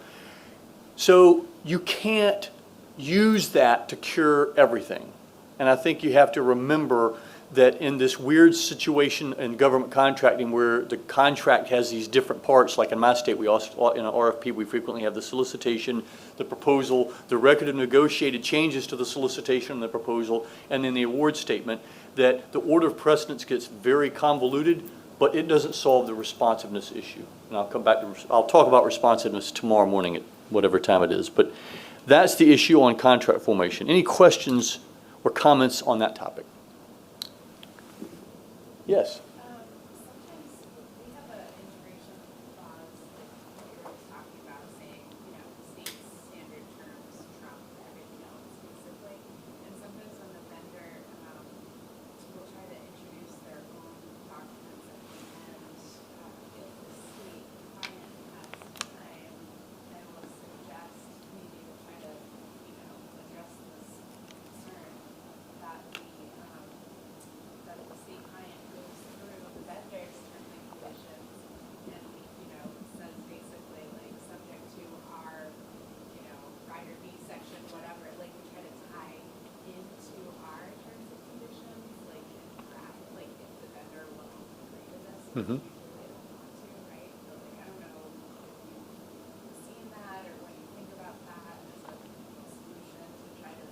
So you can't use that to cure everything. And I think you have to remember that in this weird situation in government contracting where the contract has these different parts, like in my state, we also, in an RFP, we frequently have the solicitation, the proposal, the record of negotiated changes to the solicitation and the proposal, and then the award statement, that the order of precedence gets very convoluted, but it doesn't solve the responsiveness issue. And I'll talk about responsiveness tomorrow morning at whatever time it is, but that's the issue on contract formation. Any questions or comments on that topic? Yes. Sometimes we have an integration clause, like what you were talking about, saying, state standard terms trump everything else, basically. And sometimes when the vendor will try to introduce their own documents at the end, if the state client has time, I will suggest maybe to try to, address this concern that the state client goes through the vendor's terms and conditions and, says basically like subject to our, rider B section, whatever, like we try to tie into our terms and conditions, like in draft, like if the vendor won't agree to this, which usually they don't want to, right? So like, I don't know if you've seen that or what you think about that as a solution to try to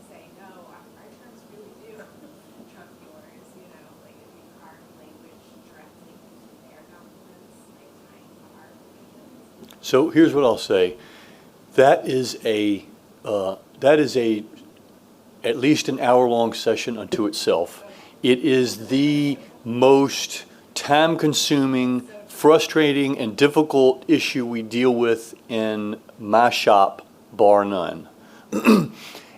say, no, our terms really do trump yours, like if we carve language directly into their documents, like tying to our provisions. So here's what I'll say. That is at least an hour-long session unto itself. It is the most time-consuming, frustrating, and difficult issue we deal with in my shop, bar none.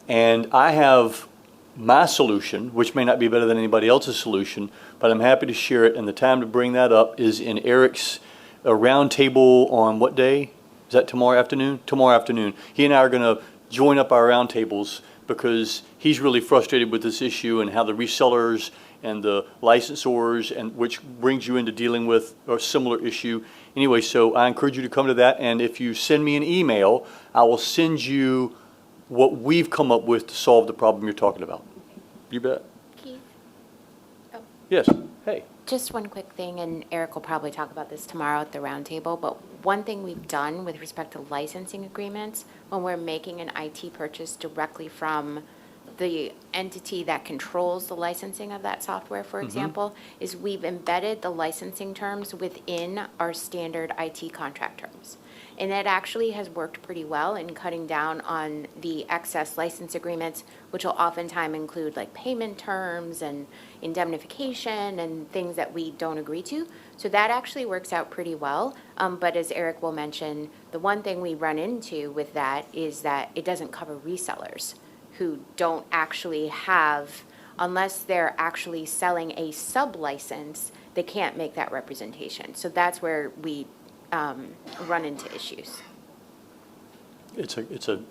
And I have my solution, which may not be better than anybody else's solution, but I'm happy to share it, and the time to bring that up is in Eric's roundtable on what day? Is that tomorrow afternoon? Tomorrow afternoon. He and I are going to join up our roundtables because he's really frustrated with this issue and how the resellers and the licensors, and which brings you into dealing with a similar issue. Anyway, so I encourage you to come to that, and if you send me an email, I will send you what we've come up with to solve the problem you're talking about. You bet. Keith? Oh, Yes. Hey. just one quick thing, and Eric will probably talk about this tomorrow at the roundtable, but one thing we've done with respect to licensing agreements, when we're making an IT purchase directly from the entity that controls the licensing of that software, for example, is we've embedded the licensing terms within our standard IT contract terms. And that actually has worked pretty well in cutting down on the excess license agreements, which will oftentimes include like payment terms and indemnification and things that we don't agree to. So that actually works out pretty well. But as Eric will mention, the one thing we run into with that is that it doesn't cover resellers who don't actually have, unless they're actually selling a sub-license, they can't make that representation. So that's where we run into issues. It's a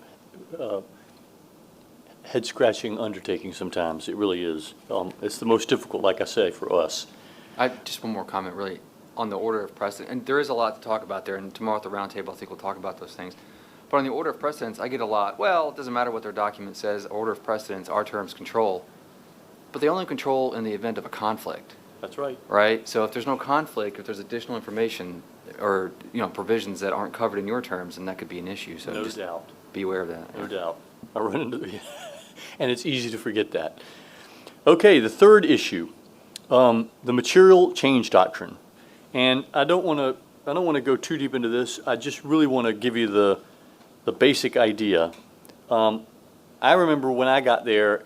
head-scratching undertaking sometimes. It really is. It's the most difficult, like I say, for us. Just one more comment, really, on the order of precedence. And there is a lot to talk about there, and tomorrow at the roundtable, I think we'll talk about those things. But on the order of precedence, I get a lot, well, it doesn't matter what their document says, order of precedence, our terms control. But they only control in the event of a conflict. That's right. Right? So if there's no conflict, if there's additional information or, provisions that aren't covered in your terms, then that could be an issue. So No just doubt. be aware of that. No doubt. I run into and it's easy to forget that. Okay, the third issue, the material change doctrine. And I don't want to go too deep into this. I just really want to give you the basic idea. I remember when I got there,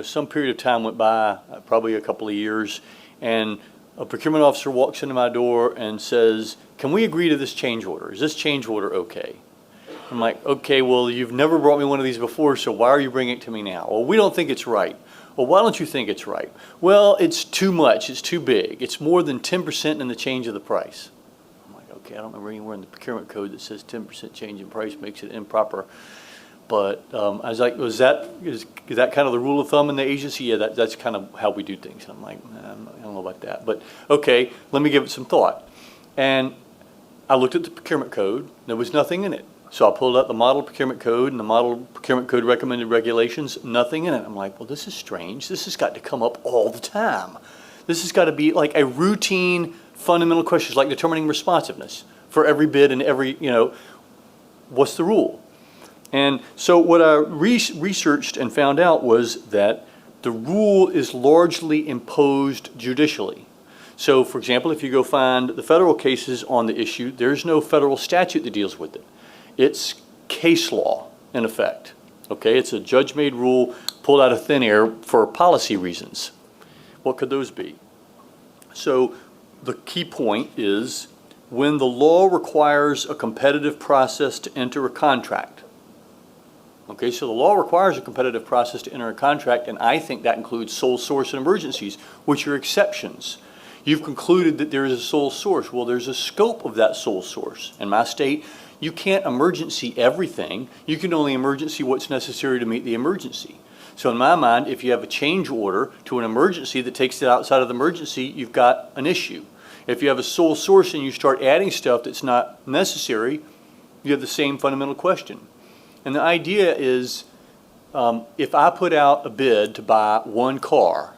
some period of time went by, probably a couple of years, and a procurement officer walks into my door and says, "Can we agree to this change order? Is this change order okay?" I'm like, "Okay, well, you've never brought me one of these before, so why are you bringing it to me now?" "Well, we don't think it's right." "Well, why don't you think it's right?" "Well, it's too much. It's too big. It's more than 10% in the change of the price." I'm like, "Okay, I don't remember anywhere in the procurement code that says 10% change in price makes it improper." But I was like, is that kind of the rule of thumb in the agency? Yeah, that's kind of how we do things. I'm like, I don't know about that. But okay, let me give it some thought. And I looked at the procurement code. There was nothing in it. So I pulled out the model procurement code and the model procurement code recommended regulations, nothing in it. I'm like, well, this is strange. This has got to come up all the time. This has got to be like a routine fundamental question, like determining responsiveness for every bid and every, what's the rule? And so what I researched and found out was that the rule is largely imposed judicially. So, for example, if you go find the federal cases on the issue, there's no federal statute that deals with it. It's case law, in effect. Okay, it's a judge-made rule pulled out of thin air for policy reasons. What could those be? So the key point is when the law requires a competitive process to enter a contract. Okay, so the law requires a competitive process to enter a contract, and I think that includes sole source and emergencies, which are exceptions. You've concluded that there is a sole source. Well, there's a scope of that sole source. In my state, you can't emergency everything. You can only emergency what's necessary to meet the emergency. So in my mind, if you have a change order to an emergency that takes it outside of the emergency, you've got an issue. If you have a sole source and you start adding stuff that's not necessary, you have the same fundamental question. And the idea is, if I put out a bid to buy one car,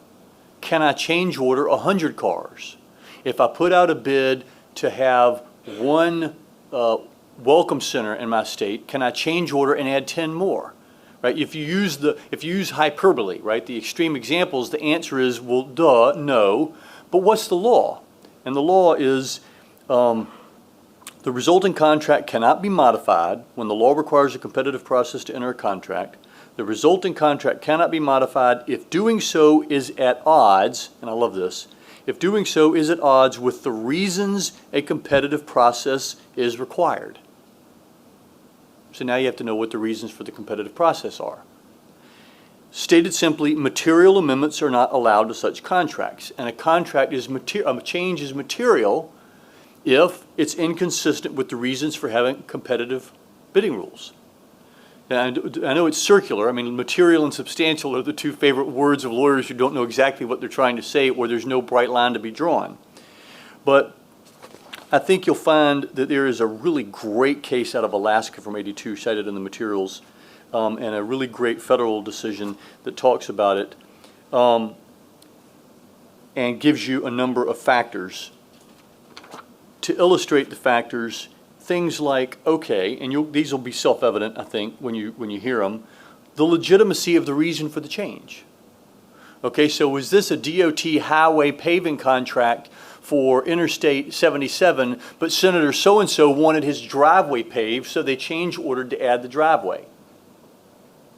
can I change order 100 cars? If I put out a bid to have one welcome center in my state, can I change order and add 10 more? Right? If you use hyperbole, right, the extreme examples, the answer is, well, duh, no. But what's the law? And the law is the resulting contract cannot be modified when the law requires a competitive process to enter a contract. The resulting contract cannot be modified if doing so is at odds, and I love this, if doing so is at odds with the reasons a competitive process is required. So now you have to know what the reasons for the competitive process are. Stated simply, material amendments are not allowed to such contracts, and a contract is a change is material if it's inconsistent with the reasons for having competitive bidding rules. And I know it's circular. I mean, material and substantial are the two favorite words of lawyers who don't know exactly what they're trying to say, or there's no bright line to be drawn. But I think you'll find that there is a really great case out of Alaska from '82 cited in the materials, and a really great federal decision that talks about it and gives you a number of factors. To illustrate the factors, things like, okay, and these will be self-evident, I think, when you hear them, the legitimacy of the reason for the change. Okay, so was this a DOT highway paving contract for Interstate 77, but Senator so-and-so wanted his driveway paved, so they change ordered to add the driveway.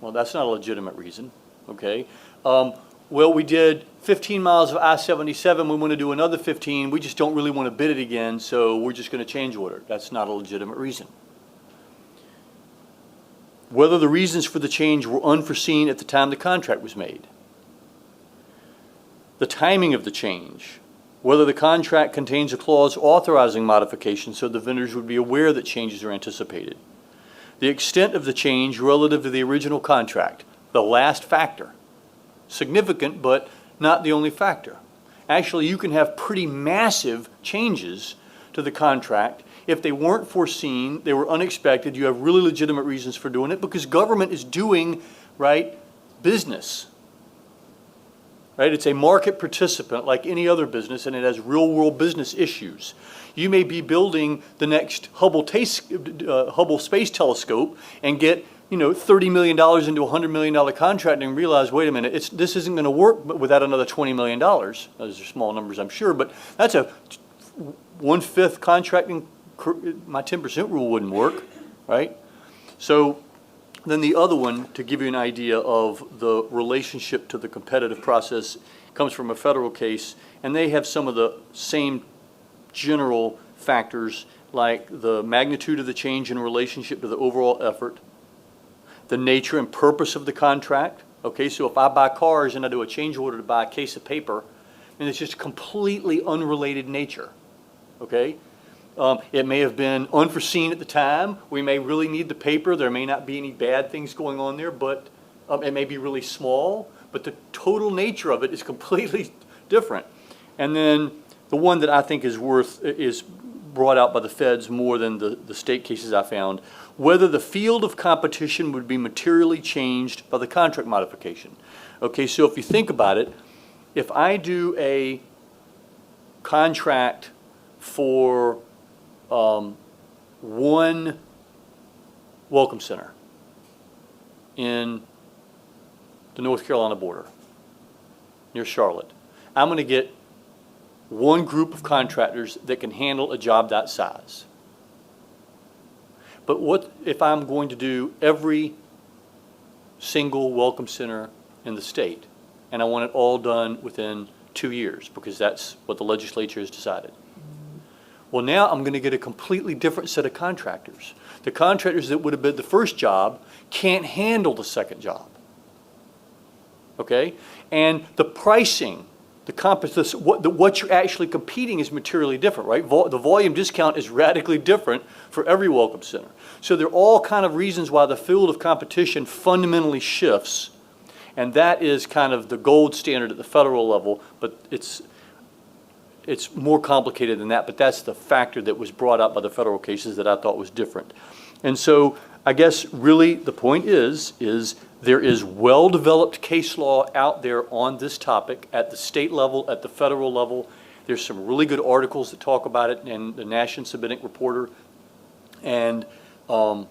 Well, that's not a legitimate reason, okay? Well, we did 15 miles of I-77, we want to do another 15, we just don't really want to bid it again, so we're just going to change order. That's not a legitimate reason. Whether the reasons for the change were unforeseen at the time the contract was made. The timing of the change. Whether the contract contains a clause authorizing modification so the vendors would be aware that changes are anticipated. The extent of the change relative to the original contract, the last factor. Significant, but not the only factor. Actually, you can have pretty massive changes to the contract. If they weren't foreseen, they were unexpected, you have really legitimate reasons for doing it because government is doing, right, business. Right? It's a market participant like any other business, and it has real-world business issues. You may be building the next Hubble Space Telescope and get, $30 million into a $100 million contract and realize, wait a minute, this isn't going to work without another $20 million. Those are small numbers, I'm sure, but that's a 1/5 contracting. My 10% rule wouldn't work, right? So then the other one, to give you an idea of the relationship to the competitive process, comes from a federal case, and they have some of the same general factors like the magnitude of the change in relationship to the overall effort, the nature and purpose of the contract. Okay, so if I buy cars and I do a change order to buy a case of paper, and it's just completely unrelated nature, okay? It may have been unforeseen at the time. We may really need the paper. There may not be any bad things going on there, but it may be really small, but the total nature of it is completely different. And then the one that I think is brought out by the feds more than the state cases I found, whether the field of competition would be materially changed by the contract modification. Okay, so if you think about it, if I do a contract for one welcome center in the North Carolina border near Charlotte, I'm going to get one group of contractors that can handle a job that size. But what if I'm going to do every single welcome center in the state and I want it all done within 2 years because that's what the legislature has decided? Well, now I'm going to get a completely different set of contractors. The contractors that would have bid the first job can't handle the second job. Okay? And the pricing, what you're actually competing is materially different, right? The volume discount is radically different for every welcome center. So there are all kind of reasons why the field of competition fundamentally shifts, and that is kind of the gold standard at the federal level, but it's more complicated than that, but that's the factor that was brought up by the federal cases that I thought was different. And so I guess really the point is there is well-developed case law out there on this topic at the state level, at the federal level. There's some really good articles that talk about it in the National Submitting Reporter. And now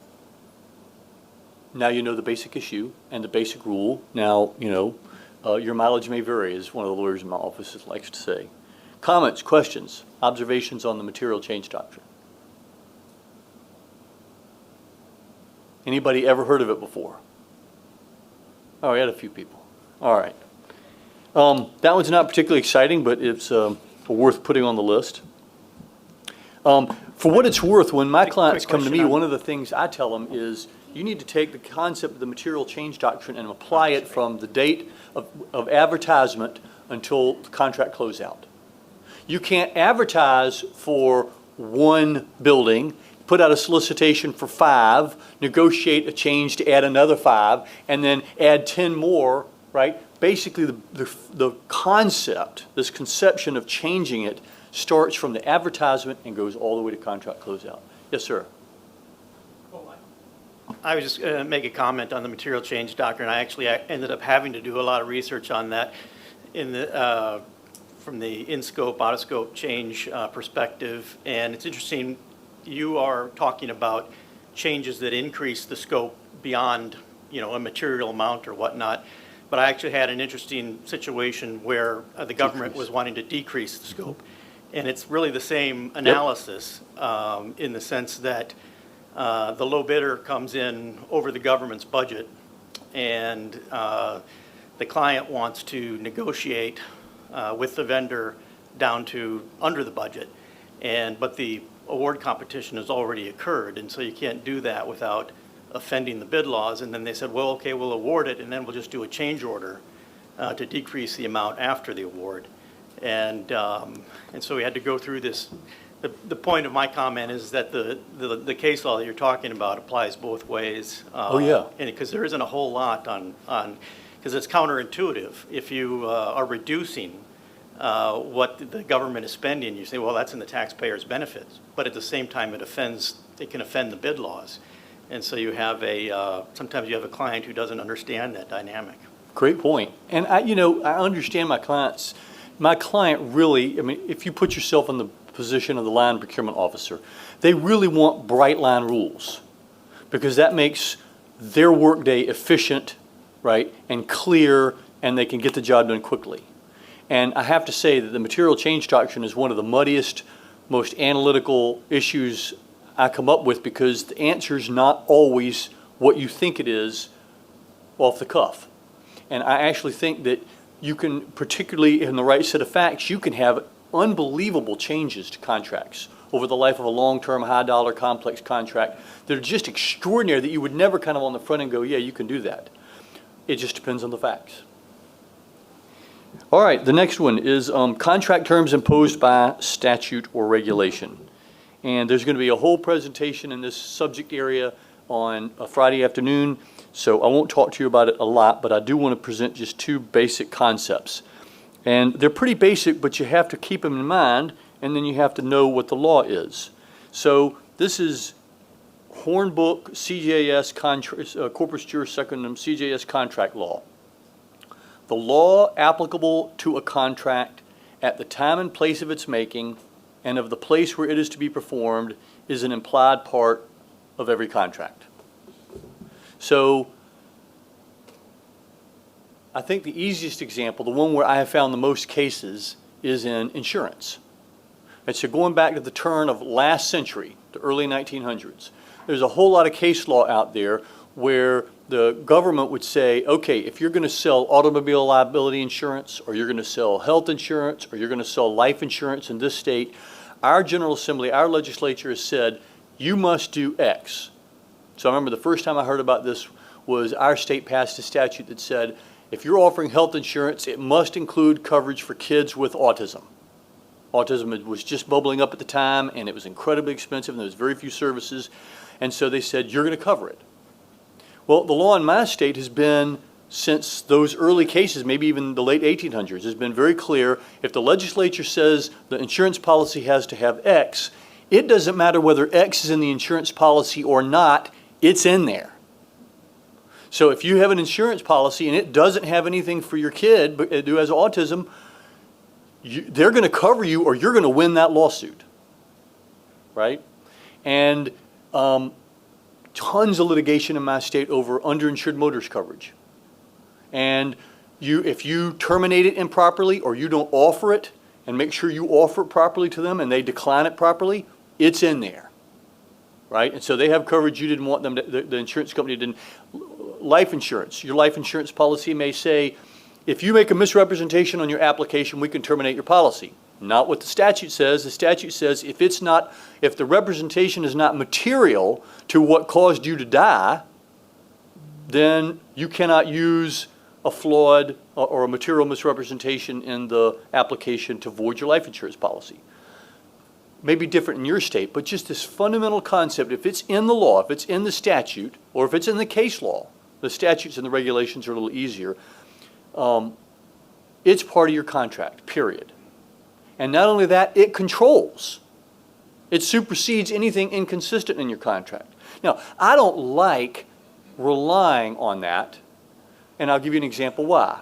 you know the basic issue and the basic rule. Now, your mileage may vary, as one of the lawyers in my office likes to say. Comments, questions, observations on the material change doctrine? Anybody ever heard of it before? Oh, we had a few people. All right. That one's not particularly exciting, but it's worth putting on the list. For what it's worth, when my clients come to me, one of the things I tell them is you need to take the concept of the material change doctrine and apply it from the date of advertisement until the contract closeout. You can't advertise for one building, put out a solicitation for 5, negotiate a change to add another 5, and then add 10 more, right? Basically, the concept, this conception of changing it, starts from the advertisement and goes all the way to contract closeout. Yes, sir. I was just going to make a comment on the material change doctrine. I ended up having to do a lot of research on that from the in-scope, out-of-scope change perspective. And it's interesting, you are talking about changes that increase the scope beyond, a material amount or whatnot. But I actually had an interesting situation where the government was wanting to decrease the scope. And it's really the same analysis in the sense that the low bidder comes in over the government's budget, and the client wants to negotiate with the vendor down to under the budget. But the award competition has already occurred, and so you can't do that without offending the bid laws. And then they said, well, okay, we'll award it, and then we'll just do a change order to decrease the amount after the award. And so we had to go through this. The point of my comment is that the case law that you're talking about applies both ways. Oh, yeah. And because there isn't a whole lot because it's counterintuitive. If you are reducing what the government is spending, you say, well, that's in the taxpayer's benefits. But at the same time, it can offend the bid laws. And so you have sometimes you have a client who doesn't understand that dynamic. Great point. And I understand my clients. My client really, I mean, if you put yourself in the position of the line procurement officer, they really want bright line rules because that makes their workday efficient, right, and clear, and they can get the job done quickly. And I have to say that the material change doctrine is one of the muddiest, most analytical issues I come up with because the answer is not always what you think it is off the cuff. And I actually think that you can, particularly in the right set of facts, you can have unbelievable changes to contracts over the life of a long-term, high-dollar, complex contract that are just extraordinary that you would never kind of on the front end go, yeah, you can do that. It just depends on the facts. All right, the next one is contract terms imposed by statute or regulation. And there's going to be a whole presentation in this subject area on a Friday afternoon, so I won't talk to you about it a lot, but I do want to present just two basic concepts. And they're pretty basic, but you have to keep them in mind, and then you have to know what the law is. So this is Hornbook CJS Corpus Juris Secundum CJS contract law. The law applicable to a contract at the time and place of its making and of the place where it is to be performed is an implied part of every contract. So I think the easiest example, the one where I have found the most cases, is in insurance. And so going back to the turn of last century, the early 1900s, there's a whole lot of case law out there where the government would say, okay, if you're going to sell automobile liability insurance, or you're going to sell health insurance, or you're going to sell life insurance in this state, our General Assembly, our legislature has said, you must do X. So I remember the first time I heard about this was our state passed a statute that said, if you're offering health insurance, it must include coverage for kids with autism. Autism was just bubbling up at the time, and it was incredibly expensive, and there was very few services. And so they said, you're going to cover it. Well, the law in my state has been, since those early cases, maybe even the late 1800s, has been very clear. If the legislature says the insurance policy has to have X, it doesn't matter whether X is in the insurance policy or not, it's in there. So if you have an insurance policy and it doesn't have anything for your kid who has autism, they're going to cover you or you're going to win that lawsuit, right? And tons of litigation in my state over underinsured motorist coverage. And if you terminate it improperly or you don't offer it, and make sure you offer it properly to them and they decline it properly, it's in there, right? And so they have coverage you didn't want them to, the insurance company didn't. Life insurance, your life insurance policy may say, if you make a misrepresentation on your application, we can terminate your policy. Not what the statute says. The statute says if the representation is not material to what caused you to die, then you cannot use a flawed or a material misrepresentation in the application to void your life insurance policy. Maybe different in your state, but just this fundamental concept, if it's in the law, if it's in the statute, or if it's in the case law, the statutes and the regulations are a little easier, it's part of your contract, period. And not only that, it controls. It supersedes anything inconsistent in your contract. Now, I don't like relying on that, and I'll give you an example why.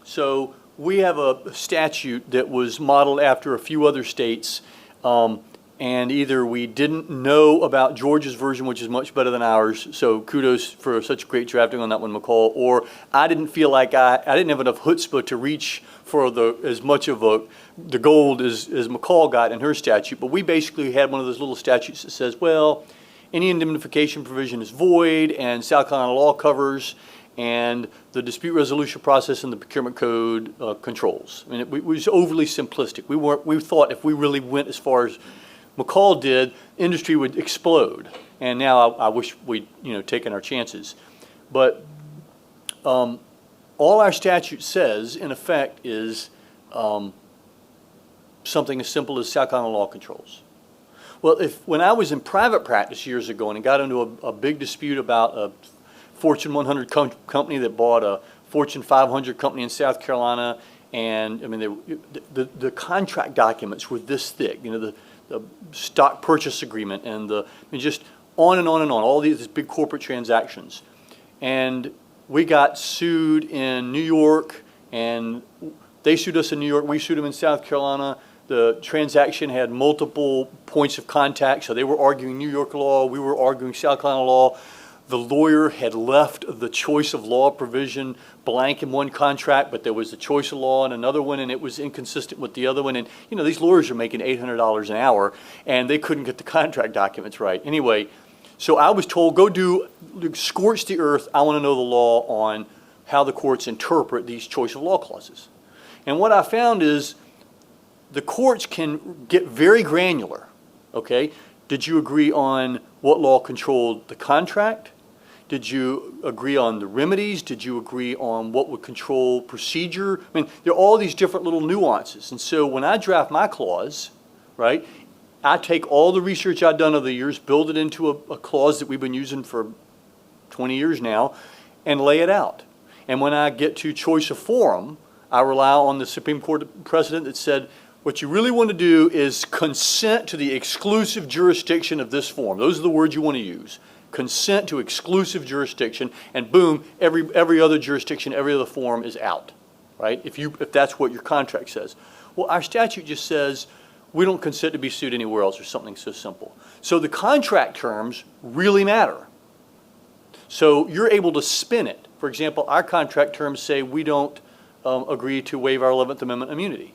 So we have a statute that was modeled after a few other states, and either we didn't know about George's version, which is much better than ours, so kudos for such great drafting on that one, McCall, or I didn't feel like I didn't have enough chutzpah to reach for as much of the gold as McCall got in her statute. But we basically had one of those little statutes that says, well, any indemnification provision is void, and South Carolina law covers, and the dispute resolution process in the procurement code controls. I mean, it was overly simplistic. We thought if we really went as far as McCall did, industry would explode. And now I wish we'd taken our chances. But all our statute says, in effect, is something as simple as South Carolina law controls. Well, when I was in private practice years ago and got into a big dispute about a Fortune 100 company that bought a Fortune 500 company in South Carolina, and I mean, the contract documents were this thick, the stock purchase agreement and just on and on and on, all these big corporate transactions. And we got sued in New York, and they sued us in New York, we sued them in South Carolina. The transaction had multiple points of contact, so they were arguing New York law, we were arguing South Carolina law. The lawyer had left the choice of law provision blank in one contract, but there was the choice of law in another one, and it was inconsistent with the other one. And, these lawyers are making $800 an hour, and they couldn't get the contract documents right. Anyway, so I was told, go scorch the earth. I want to know the law on how the courts interpret these choice of law clauses. And what I found is the courts can get very granular, okay? Did you agree on what law controlled the contract? Did you agree on the remedies? Did you agree on what would control procedure? I mean, there are all these different little nuances. And so when I draft my clause, right, I take all the research I've done over the years, build it into a clause that we've been using for 20 years now, and lay it out. And when I get to choice of forum, I rely on the Supreme Court precedent that said, what you really want to do is consent to the exclusive jurisdiction of this forum. Those are the words you want to use. Consent to exclusive jurisdiction, and boom, every other jurisdiction, every other forum is out, right? If that's what your contract says. Well, our statute just says we don't consent to be sued anywhere else, or something so simple. So the contract terms really matter. So you're able to spin it. For example, our contract terms say we don't agree to waive our 11th Amendment immunity,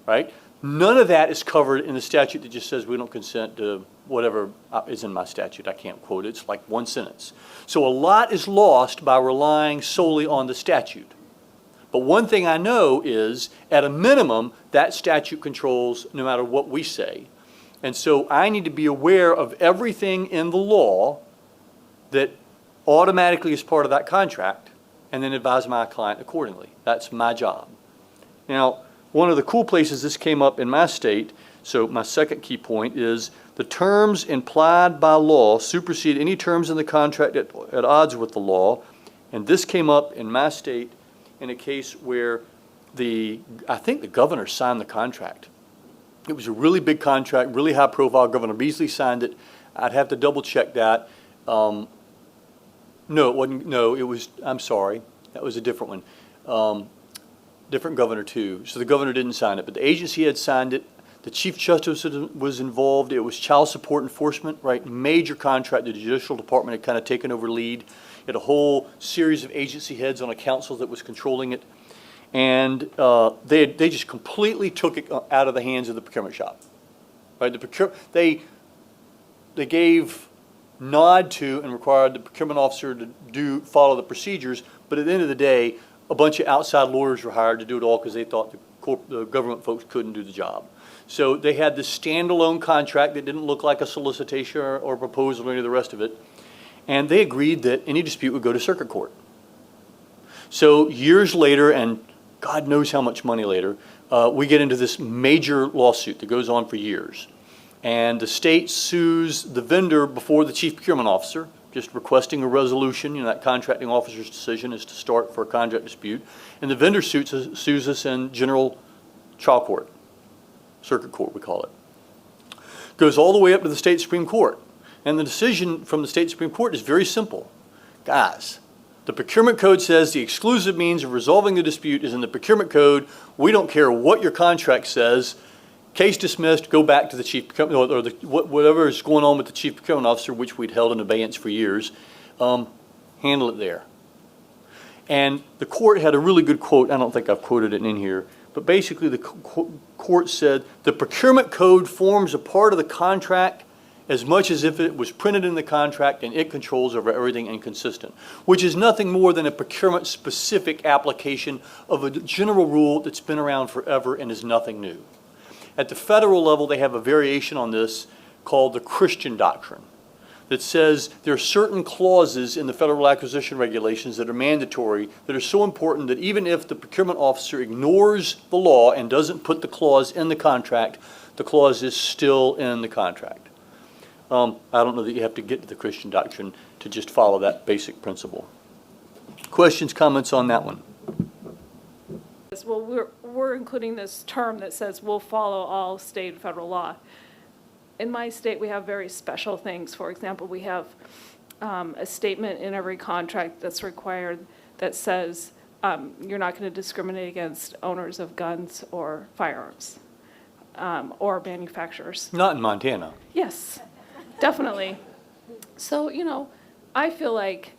right? None of that is covered in the statute that just says we don't consent to whatever is in my statute. I can't quote it. It's like one sentence. So a lot is lost by relying solely on the statute. But one thing I know is, at a minimum, that statute controls no matter what we say. And so I need to be aware of everything in the law that automatically is part of that contract, and then advise my client accordingly. That's my job. Now, one of the cool places this came up in my state, so my second key point is the terms implied by law supersede any terms in the contract at odds with the law. And this came up in my state in a case where I think the governor signed the contract. It was a really big contract, really high profile. Governor Beasley signed it. I'd have to double check that. No, it wasn't. No, it was, I'm sorry. That was a different one. Different governor too. So the governor didn't sign it, but the agency had signed it. The Chief Justice was involved. It was child support enforcement, right? Major contract. The Judicial Department had kind of taken over lead. It had a whole series of agency heads on a council that was controlling it. And they just completely took it out of the hands of the procurement shop. Right? They gave nod to and required the procurement officer to follow the procedures, but at the end of the day, a bunch of outside lawyers were hired to do it all because they thought the government folks couldn't do the job. So they had this standalone contract that didn't look like a solicitation or proposal or any of the rest of it, and they agreed that any dispute would go to circuit court. So years later, and God knows how much money later, we get into this major lawsuit that goes on for years. And the state sues the vendor before the chief procurement officer, just requesting a resolution. That contracting officer's decision is to start for a contract dispute. And the vendor sues us in general trial court, circuit court we call it. Goes all the way up to the state Supreme Court. And the decision from the state Supreme Court is very simple. Guys, the procurement code says the exclusive means of resolving the dispute is in the procurement code. We don't care what your contract says. case dismissed, go back to the chief procurement, or whatever is going on with the chief procurement officer, which we'd held in abeyance for years, handle it there. And the court had a really good quote, I don't think I've quoted it in here, but basically the court said, the procurement code forms a part of the contract as much as if it was printed in the contract and it controls over everything inconsistent, which is nothing more than a procurement-specific application of a general rule that's been around forever and is nothing new. At the federal level, they have a variation on this called the Christian doctrine that says there are certain clauses in the federal acquisition regulations that are mandatory, that are so important that even if the procurement officer ignores the law and doesn't put the clause in the contract, the clause is still in the contract. I don't know that you have to get to the Christian doctrine to just follow that basic principle. Questions, comments on that one? Well, we're including this term that says we'll follow all state and federal law. In my state, we have very special things. For example, we have a statement in every contract that's required that says you're not going to discriminate against owners of guns or firearms or manufacturers. Not in Montana. Yes, definitely. So, I feel like,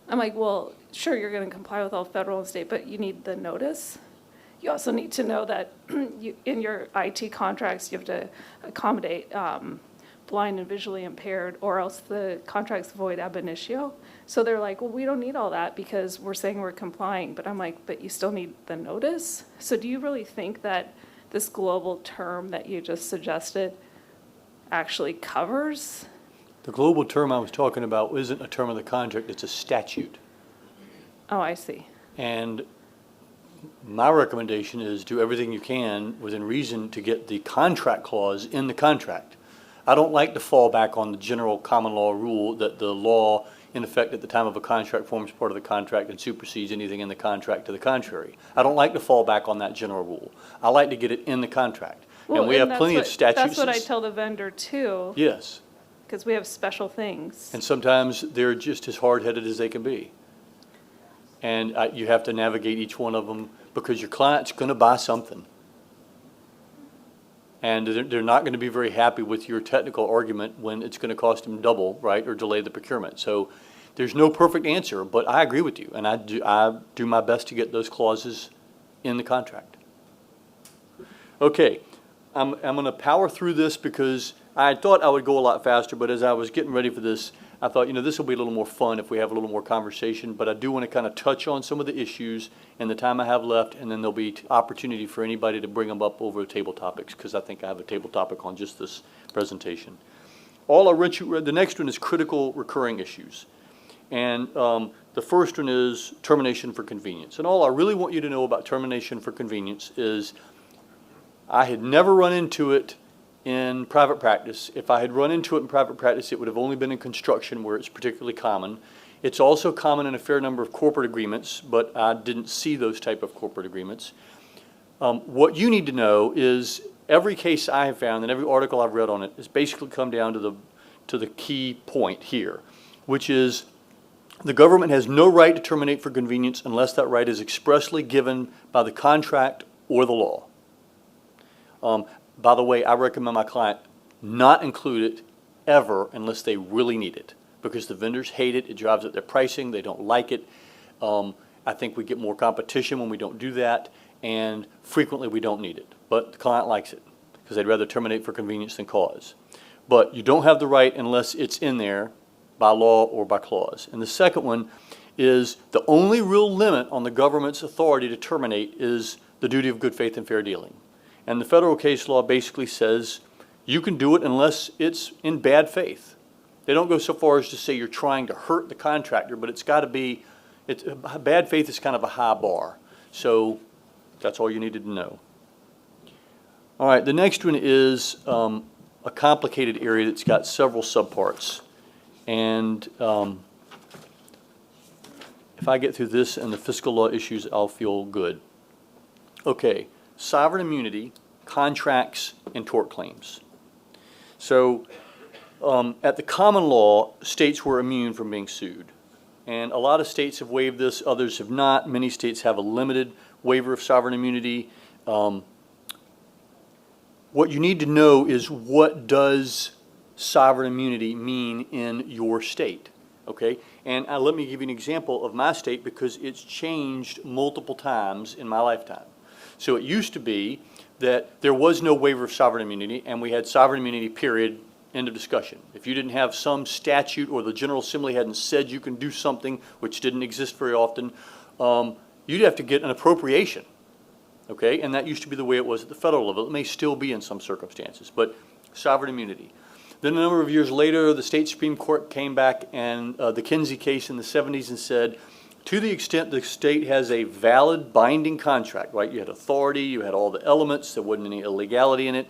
I'm like, well, sure, you're going to comply with all federal and state, but you need the notice. You also need to know that in your IT contracts, you have to accommodate blind and visually impaired, or else the contract's void ab initio. So they're like, well, we don't need all that because we're saying we're complying. But I'm like, but you still need the notice? So do you really think that this global term that you just suggested actually covers? The global term I was talking about isn't a term of the contract, it's a statute. Oh, I see. And my recommendation is do everything you can within reason to get the contract clause in the contract. I don't like to fall back on the general common law rule that the law in effect at the time of a contract forms part of the contract and supersedes anything in the contract to the contrary. I don't like to fall back on that general rule. I like to get it in the contract. And we have plenty of statutes. That's what I tell the vendor too. Yes. Because we have special things. And sometimes they're just as hard-headed as they can be. And you have to navigate each one of them because your client's going to buy something. And they're not going to be very happy with your technical argument when it's going to cost them double, right, or delay the procurement. So there's no perfect answer, but I agree with you. And I do my best to get those clauses in the contract. Okay, I'm going to power through this because I thought I would go a lot faster, but as I was getting ready for this, I thought, this will be a little more fun if we have a little more conversation, but I do want to kind of touch on some of the issues in the time I have left, and then there'll be opportunity for anybody to bring them up over table topics, because I think I have a table topic on just this presentation. The next one is critical recurring issues. And the first one is termination for convenience. And all I really want you to know about termination for convenience is I had never run into it in private practice. If I had run into it in private practice, it would have only been in construction where it's particularly common. It's also common in a fair number of corporate agreements, but I didn't see those type of corporate agreements. What you need to know is every case I have found and every article I've read on it has basically come down to the key point here, which is the government has no right to terminate for convenience unless that right is expressly given by the contract or the law. By the way, I recommend my client not include it ever unless they really need it, because the vendors hate it. It drives up their pricing. They don't like it. I think we get more competition when we don't do that, and frequently we don't need it. But the client likes it because they'd rather terminate for convenience than cause. But you don't have the right unless it's in there by law or by clause. And the second one is the only real limit on the government's authority to terminate is the duty of good faith and fair dealing. And the federal case law basically says you can do it unless it's in bad faith. They don't go so far as to say you're trying to hurt the contractor, but it's got to be, bad faith is kind of a high bar. So that's all you needed to know. All right, the next one is a complicated area that's got several subparts. And if I get through this and the fiscal law issues, I'll feel good. Okay. Sovereign immunity, contracts, and tort claims. So at the common law, states were immune from being sued. And a lot of states have waived this, others have not. Many states have a limited waiver of sovereign immunity. what you need to know is, what does sovereign immunity mean in your state? Okay, and let me give you an example of my state, because it's changed multiple times in my lifetime. So it used to be that there was no waiver of sovereign immunity, and we had sovereign immunity, period, end of discussion. If you didn't have some statute, or the General Assembly hadn't said you can do something, which didn't exist very often, you'd have to get an appropriation, okay? And that used to be the way it was at the federal level. It may still be in some circumstances, but sovereign immunity. Then a number of years later, the state Supreme Court came back, and the Kinsey case in the 70s, and said, to the extent the state has a valid binding contract, right? You had authority, you had all the elements, there wasn't any illegality in it.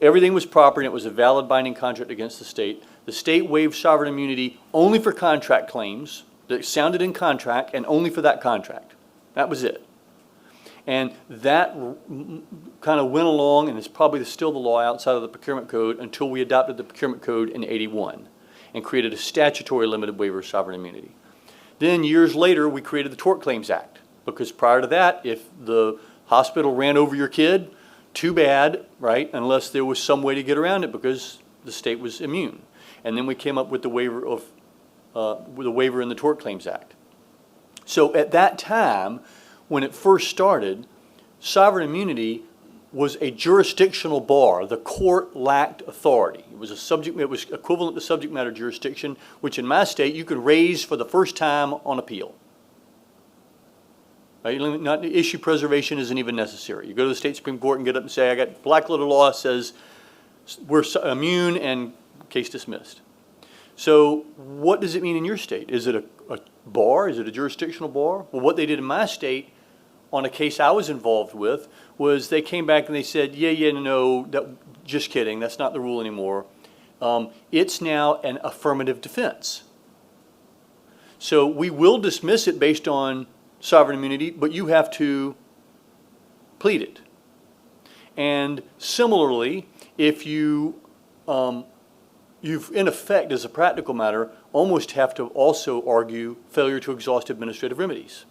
Everything was proper, and it was a valid binding contract against the state. The state waived sovereign immunity only for contract claims that sounded in contract, and only for that contract. That was it. And that kind of went along, and is probably still the law outside of the procurement code, until we adopted the procurement code in '81 and created a statutory limited waiver of sovereign immunity. Then years later, we created the Tort Claims Act, because prior to that, if the hospital ran over your kid, too bad, right, unless there was some way to get around it, because the state was immune. And then we came up with the waiver of in the Tort Claims Act. So at that time, when it first started, sovereign immunity was a jurisdictional bar. The court lacked authority. It was equivalent to subject matter jurisdiction, which in my state you could raise for the first time on appeal. Right? Issue preservation isn't even necessary. You go to the state Supreme Court and get up and say, I got black letter law says we're immune, and case dismissed. So what does it mean in your state? Is it a bar? Is it a jurisdictional bar? Well, what they did in my state on a case I was involved with was they came back and they said, no, just kidding, that's not the rule anymore. It's now an affirmative defense. So we will dismiss it based on sovereign immunity, but you have to plead it. And similarly, if you've in effect, as a practical matter, almost have to also argue failure to exhaust administrative remedies.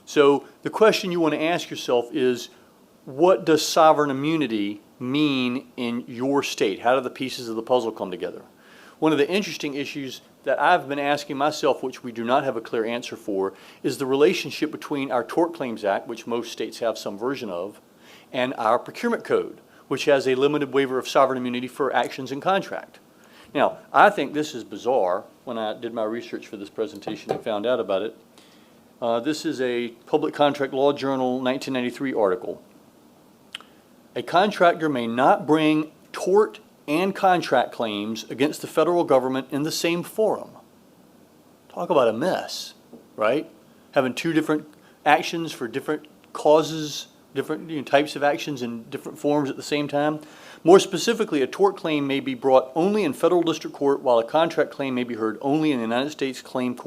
So the question you want to ask yourself is, what does sovereign immunity mean in your state? How do the pieces of the puzzle come together? One of the interesting issues that I've been asking myself, which we do not have a clear answer for, is the relationship between our Tort Claims Act, which most states have some version of, and our procurement code, which has a limited waiver of sovereign immunity for actions in contract. Now, I think this is bizarre. When I did my research for this presentation and found out about it, this is a Public Contract Law Journal 1993 article. A contractor may not bring tort and contract claims against the federal government in the same forum. Talk about a mess, right? Having two different actions for different causes, different types of actions in different forms at the same time. More specifically, a tort claim may be brought only in federal district court, while a contract claim may be heard only in the United States Claims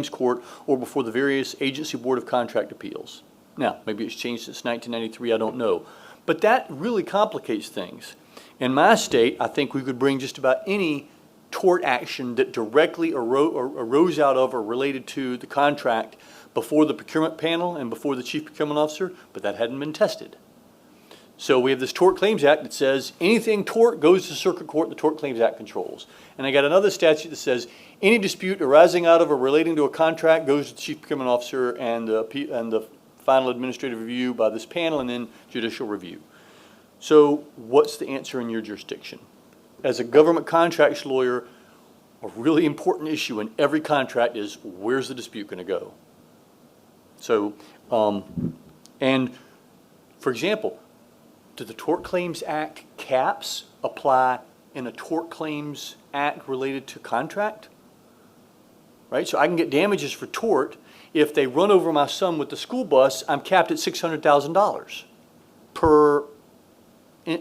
Court or before the various Agency Board of Contract Appeals. Now, maybe it's changed since 1993, I don't know. But that really complicates things. In my state, I think we could bring just about any tort action that directly arose out of or related to the contract before the procurement panel and before the chief procurement officer, but that hadn't been tested. So we have this Tort Claims Act that says anything tort goes to circuit court, the Tort Claims Act controls. And I got another statute that says any dispute arising out of or relating to a contract goes to the chief procurement officer and the final administrative review by this panel, and then judicial review. So what's the answer in your jurisdiction? As a government contracts lawyer, a really important issue in every contract is, where's the dispute going to go? So, and for example, do the Tort Claims Act caps apply in a Tort Claims Act related to contract? Right, so I can get damages for tort. If they run over my son with the school bus, I'm capped at $600,000 per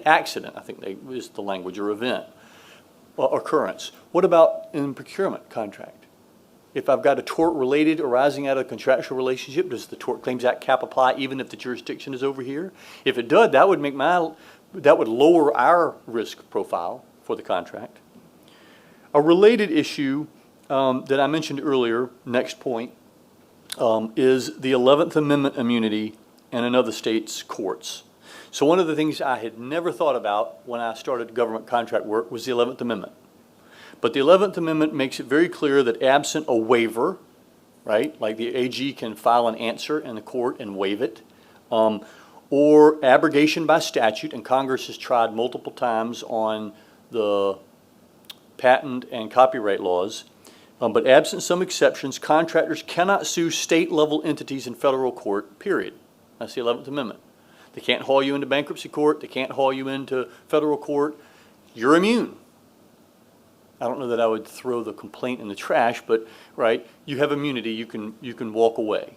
accident, I think is the language, or event, occurrence. What about in procurement contract? If I've got a tort related arising out of a contractual relationship, does the Tort Claims Act cap apply even if the jurisdiction is over here? If it does, that would lower our risk profile for the contract. A related issue that I mentioned earlier, next point, is the 11th Amendment immunity in another state's courts. So one of the things I had never thought about when I started government contract work was the 11th Amendment. But the 11th Amendment makes it very clear that absent a waiver, right, like the AG can file an answer in the court and waive it, or abrogation by statute, and Congress has tried multiple times on the patent and copyright laws, but absent some exceptions, contractors cannot sue state-level entities in federal court, period. That's the 11th Amendment. They can't haul you into bankruptcy court. They can't haul you into federal court. You're immune. I don't know that I would throw the complaint in the trash, but, right, you have immunity. You can walk away.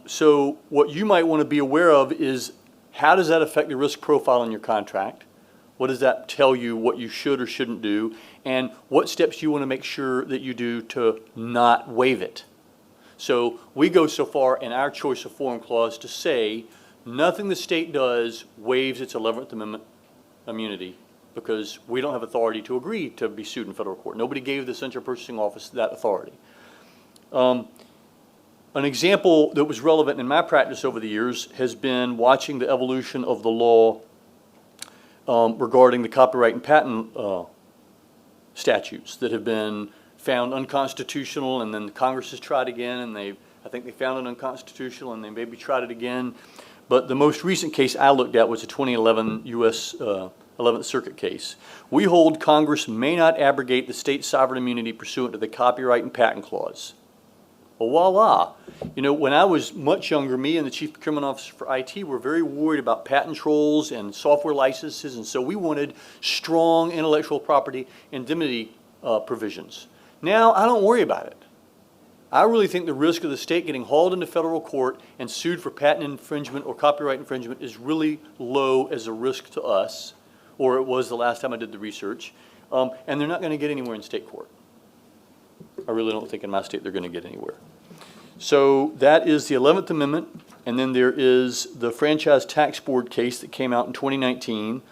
So what you might want to be aware of is how does that affect the risk profile in your contract? What does that tell you what you should or shouldn't do? And what steps you want to make sure that you do to not waive it? So we go so far in our choice of forum clause to say nothing the state does waives its 11th Amendment immunity because we don't have authority to agree to be sued in federal court. Nobody gave the Central Purchasing Office that authority. An example that was relevant in my practice over the years has been watching the evolution of the law regarding the copyright and patent statutes that have been found unconstitutional, and then Congress has tried again, and I think they found it unconstitutional, and they maybe tried it again. But the most recent case I looked at was a 2011 U.S. 11th Circuit case. We hold Congress may not abrogate the state sovereign immunity pursuant to the copyright and patent clause. Well, voila. You know, when I was much younger, me and the Chief Procurement Officer for IT were very worried about patent trolls and software licenses, and so we wanted strong intellectual property indemnity provisions. Now, I don't worry about it. I really think the risk of the state getting hauled into federal court and sued for patent infringement or copyright infringement is really low as a risk to us, or it was the last time I did the research, and they're not going to get anywhere in state court. I really don't think in my state they're going to get anywhere. So that is the 11th Amendment, and then there is the Franchise Tax Board case that came out in 2019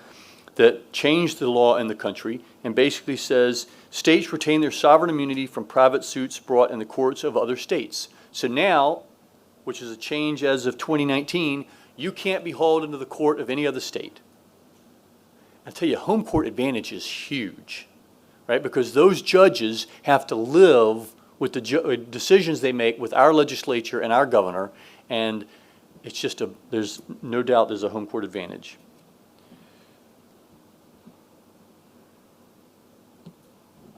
that changed the law in the country and basically says states retain their sovereign immunity from private suits brought in the courts of other states. So now, which is a change as of 2019, you can't be hauled into the court of any other state. I tell you, home court advantage is huge, right? Because those judges have to live with the decisions they make with our legislature and our governor, and it's just there's no doubt there's a home court advantage.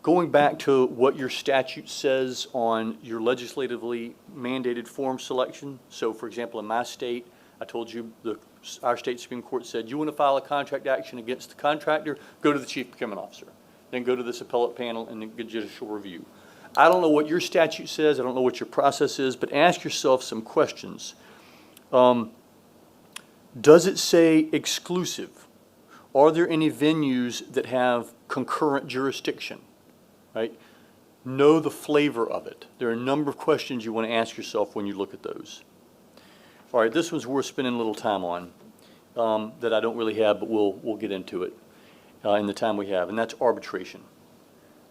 Going back to what your statute says on your legislatively mandated form selection. So for example, in my state, I told you our state Supreme Court said, you want to file a contract action against the contractor, go to the Chief Procurement Officer. Then go to this appellate panel and then get judicial review. I don't know what your statute says. I don't know what your process is, but ask yourself some questions. Does it say exclusive? Are there any venues that have concurrent jurisdiction? Right? Know the flavor of it. There are a number of questions you want to ask yourself when you look at those. All right, this one's worth spending a little time on that I don't really have, but we'll get into it in the time we have, and that's arbitration.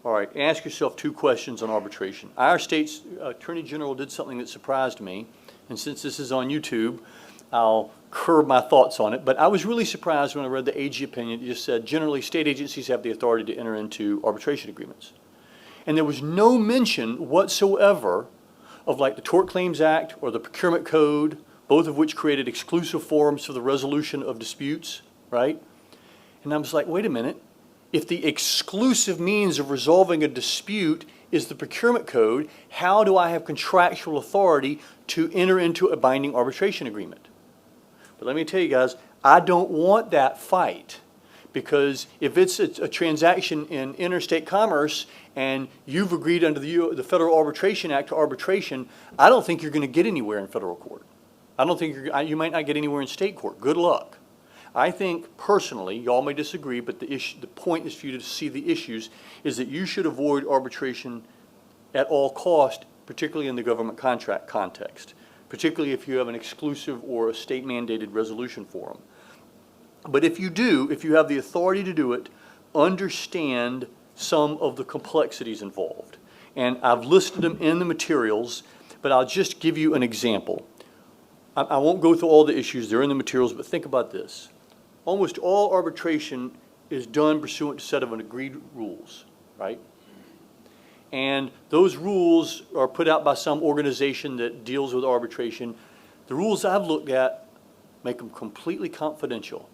All right, ask yourself two questions on arbitration. Our state's Attorney General did something that surprised me, and since this is on YouTube, I'll curb my thoughts on it, but I was really surprised when I read the AG opinion. It just said, generally, state agencies have the authority to enter into arbitration agreements. And there was no mention whatsoever of like the Tort Claims Act or the Procurement Code, both of which created exclusive forums for the resolution of disputes, right? And I was like, wait a minute. If the exclusive means of resolving a dispute is the Procurement Code, how do I have contractual authority to enter into a binding arbitration agreement? But let me tell you guys, I don't want that fight, because if it's a transaction in interstate commerce and you've agreed under the Federal Arbitration Act to arbitration, I don't think you're going to get anywhere in federal court. I don't think you might not get anywhere in state court. Good luck. I think personally, y'all may disagree, but the point is for you to see the issues, is that you should avoid arbitration at all cost, particularly in the government contract context, particularly if you have an exclusive or a state mandated resolution forum. But if you do, if you have the authority to do it, understand some of the complexities involved. And I've listed them in the materials, but I'll just give you an example. I won't go through all the issues, they're in the materials, but think about this. Almost all arbitration is done pursuant to a set of agreed rules, right? And those rules are put out by some organization that deals with arbitration. The rules I've looked at make them completely confidential.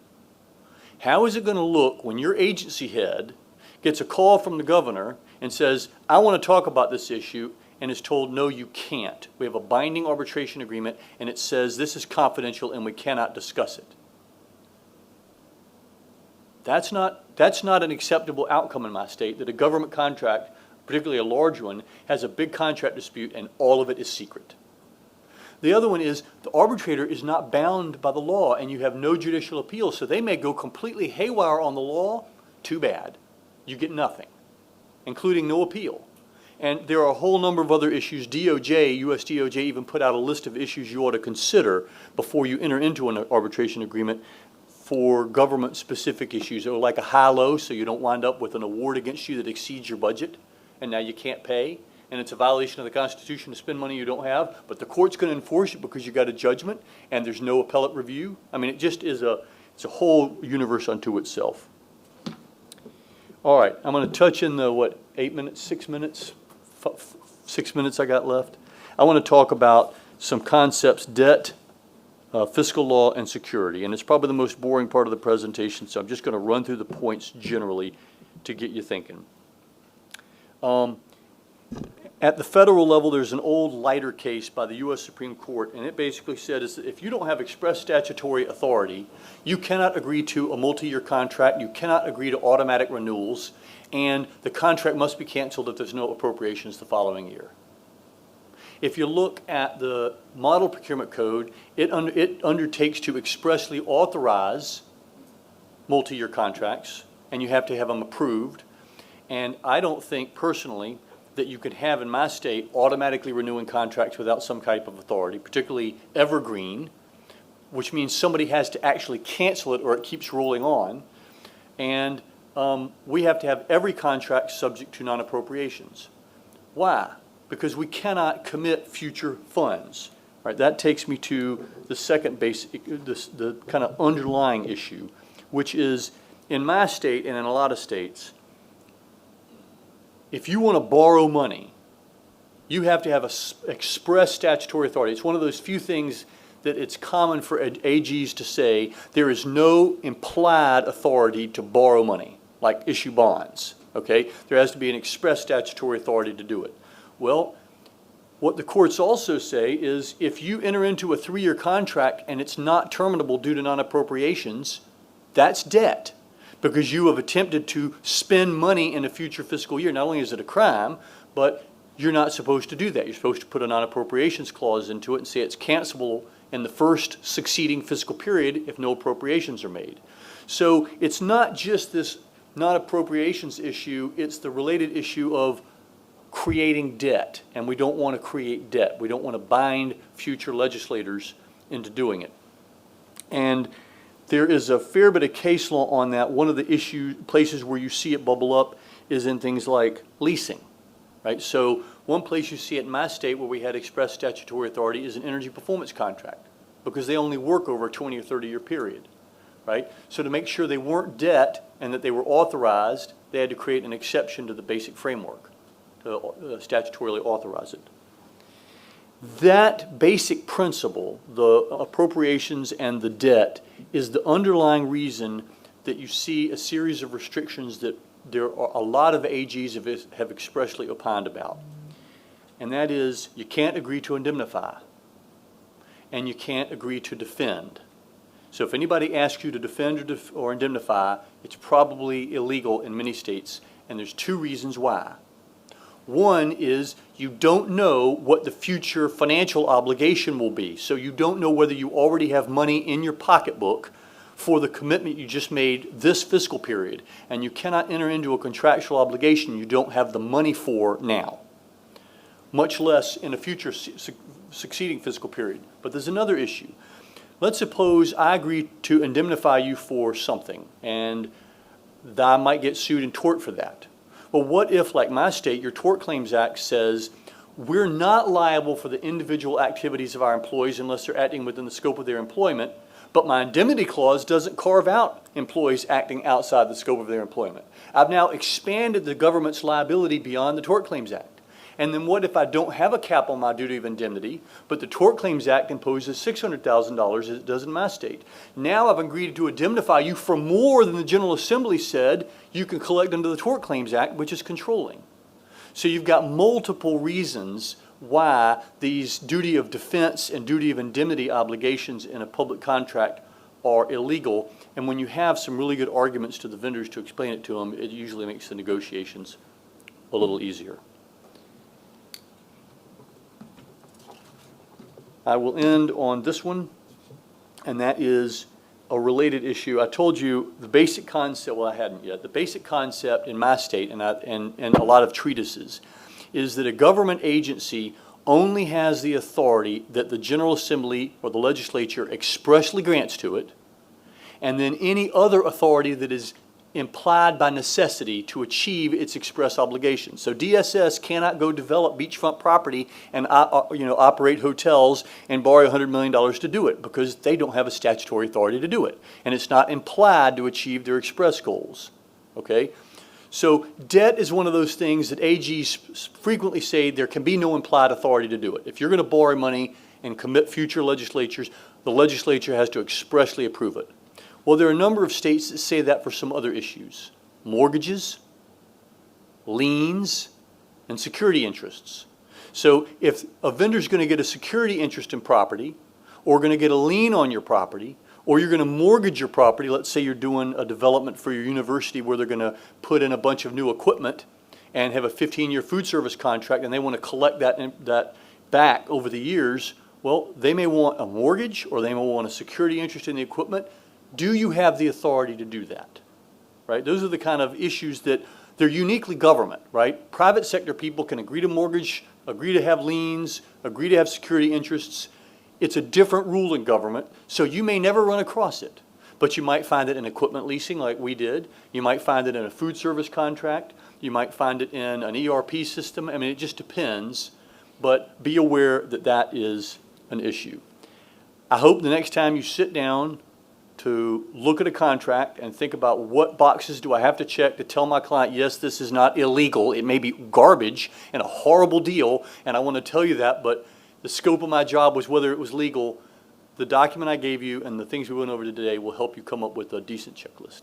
How is it going to look when your agency head gets a call from the governor and says, I want to talk about this issue, and is told, no, you can't. We have a binding arbitration agreement, and it says this is confidential and we cannot discuss it. That's not an acceptable outcome in my state, that a government contract, particularly a large one, has a big contract dispute and all of it is secret. The other one is the arbitrator is not bound by the law and you have no judicial appeal, so they may go completely haywire on the law. Too bad. You get nothing, including no appeal. And there are a whole number of other issues. DOJ, US DOJ even put out a list of issues you ought to consider before you enter into an arbitration agreement for government-specific issues, or like a high-low, so you don't wind up with an award against you that exceeds your budget, and now you can't pay, and it's a violation of the Constitution to spend money you don't have, but the court's going to enforce it because you got a judgment, and there's no appellate review. I mean, it just is it's a whole universe unto itself. All right, I'm going to touch in the, 8 minutes, 6 minutes? 6 minutes I got left. I want to talk about some concepts: debt, fiscal law, and security. And it's probably the most boring part of the presentation, so I'm just going to run through the points generally to get you thinking. At the federal level, there's an old Leiter case by the U.S. Supreme Court, and it basically said is that if you don't have express statutory authority, you cannot agree to a multi-year contract, you cannot agree to automatic renewals, and the contract must be canceled if there's no appropriations the following year. If you look at the Model Procurement Code, it undertakes to expressly authorize multi-year contracts, and you have to have them approved. And I don't think personally that you could have in my state automatically renewing contracts without some type of authority, particularly evergreen, which means somebody has to actually cancel it or it keeps rolling on. And we have to have every contract subject to non-appropriations. Why? Because we cannot commit future funds. Right, that takes me to the second basic, the kind of underlying issue, which is in my state and in a lot of states, if you want to borrow money, you have to have express statutory authority. It's one of those few things that it's common for AGs to say there is no implied authority to borrow money, like issue bonds, okay? There has to be an express statutory authority to do it. Well, what the courts also say is if you enter into a 3-year contract and it's not terminable due to non-appropriations, that's debt, because you have attempted to spend money in a future fiscal year. Not only is it a crime, but you're not supposed to do that. You're supposed to put a non-appropriations clause into it and say it's cancelable in the first succeeding fiscal period if no appropriations are made. So it's not just this non-appropriations issue, it's the related issue of creating debt, and we don't want to create debt. We don't want to bind future legislators into doing it. And there is a fair bit of case law on that. One of the places where you see it bubble up is in things like leasing, right? So one place you see it in my state where we had express statutory authority is an energy performance contract, because they only work over a 20 or 30-year period, right? So to make sure they weren't debt and that they were authorized, they had to create an exception to the basic framework to statutorily authorize it. That basic principle, the appropriations and the debt, is the underlying reason that you see a series of restrictions that there are a lot of AGs have expressly opined about. And that is, you can't agree to indemnify, and you can't agree to defend. So if anybody asks you to defend or indemnify, it's probably illegal in many states, and there's two reasons why. One is you don't know what the future financial obligation will be. So you don't know whether you already have money in your pocketbook for the commitment you just made this fiscal period. And you cannot enter into a contractual obligation you don't have the money for now, much less in a future succeeding fiscal period. But there's another issue. Let's suppose I agree to indemnify you for something, and I might get sued in tort for that. Well, what if, like my state, your Tort Claims Act says we're not liable for the individual activities of our employees unless they're acting within the scope of their employment, but my indemnity clause doesn't carve out employees acting outside the scope of their employment. I've now expanded the government's liability beyond the Tort Claims Act. And then what if I don't have a cap on my duty of indemnity, but the Tort Claims Act imposes $600,000 as it does in my state? Now I've agreed to indemnify you for more than the General Assembly said you can collect under the Tort Claims Act, which is controlling. So you've got multiple reasons why these duty of defense and duty of indemnity obligations in a public contract are illegal. And when you have some really good arguments to the vendors to explain it to them, it usually makes the negotiations a little easier. I will end on this one, and that is a related issue. I told you the basic concept, well, I hadn't yet. The basic concept in my state and a lot of treatises is that a government agency only has the authority that the General Assembly or the legislature expressly grants to it, and then any other authority that is implied by necessity to achieve its express obligations. So DSS cannot go develop beachfront property and operate hotels and borrow $100 million to do it because they don't have a statutory authority to do it. And it's not implied to achieve their express goals. Okay? So debt is one of those things that AGs frequently say there can be no implied authority to do it. If you're going to borrow money and commit future legislatures, the legislature has to expressly approve it. Well, there are a number of states that say that for some other issues. Mortgages, liens, and security interests. So if a vendor's going to get a security interest in property, or going to get a lien on your property, or you're going to mortgage your property, let's say you're doing a development for your university where they're going to put in a bunch of new equipment and have a 15-year food service contract, and they want to collect that back over the years, well, they may want a mortgage, or they may want a security interest in the equipment. Do you have the authority to do that? Right? Those are the kind of issues that they're uniquely government, right? Private sector people can agree to mortgage, agree to have liens, agree to have security interests. It's a different rule in government, so you may never run across it. But you might find it in equipment leasing like we did. You might find it in a food service contract. You might find it in an ERP system. I mean, it just depends. But be aware that that is an issue. I hope the next time you sit down to look at a contract and think about what boxes do I have to check to tell my client, yes, this is not illegal. It may be garbage and a horrible deal, and I want to tell you that, but the scope of my job was whether it was legal. The document I gave you and the things we went over today will help you come up with a decent checklist.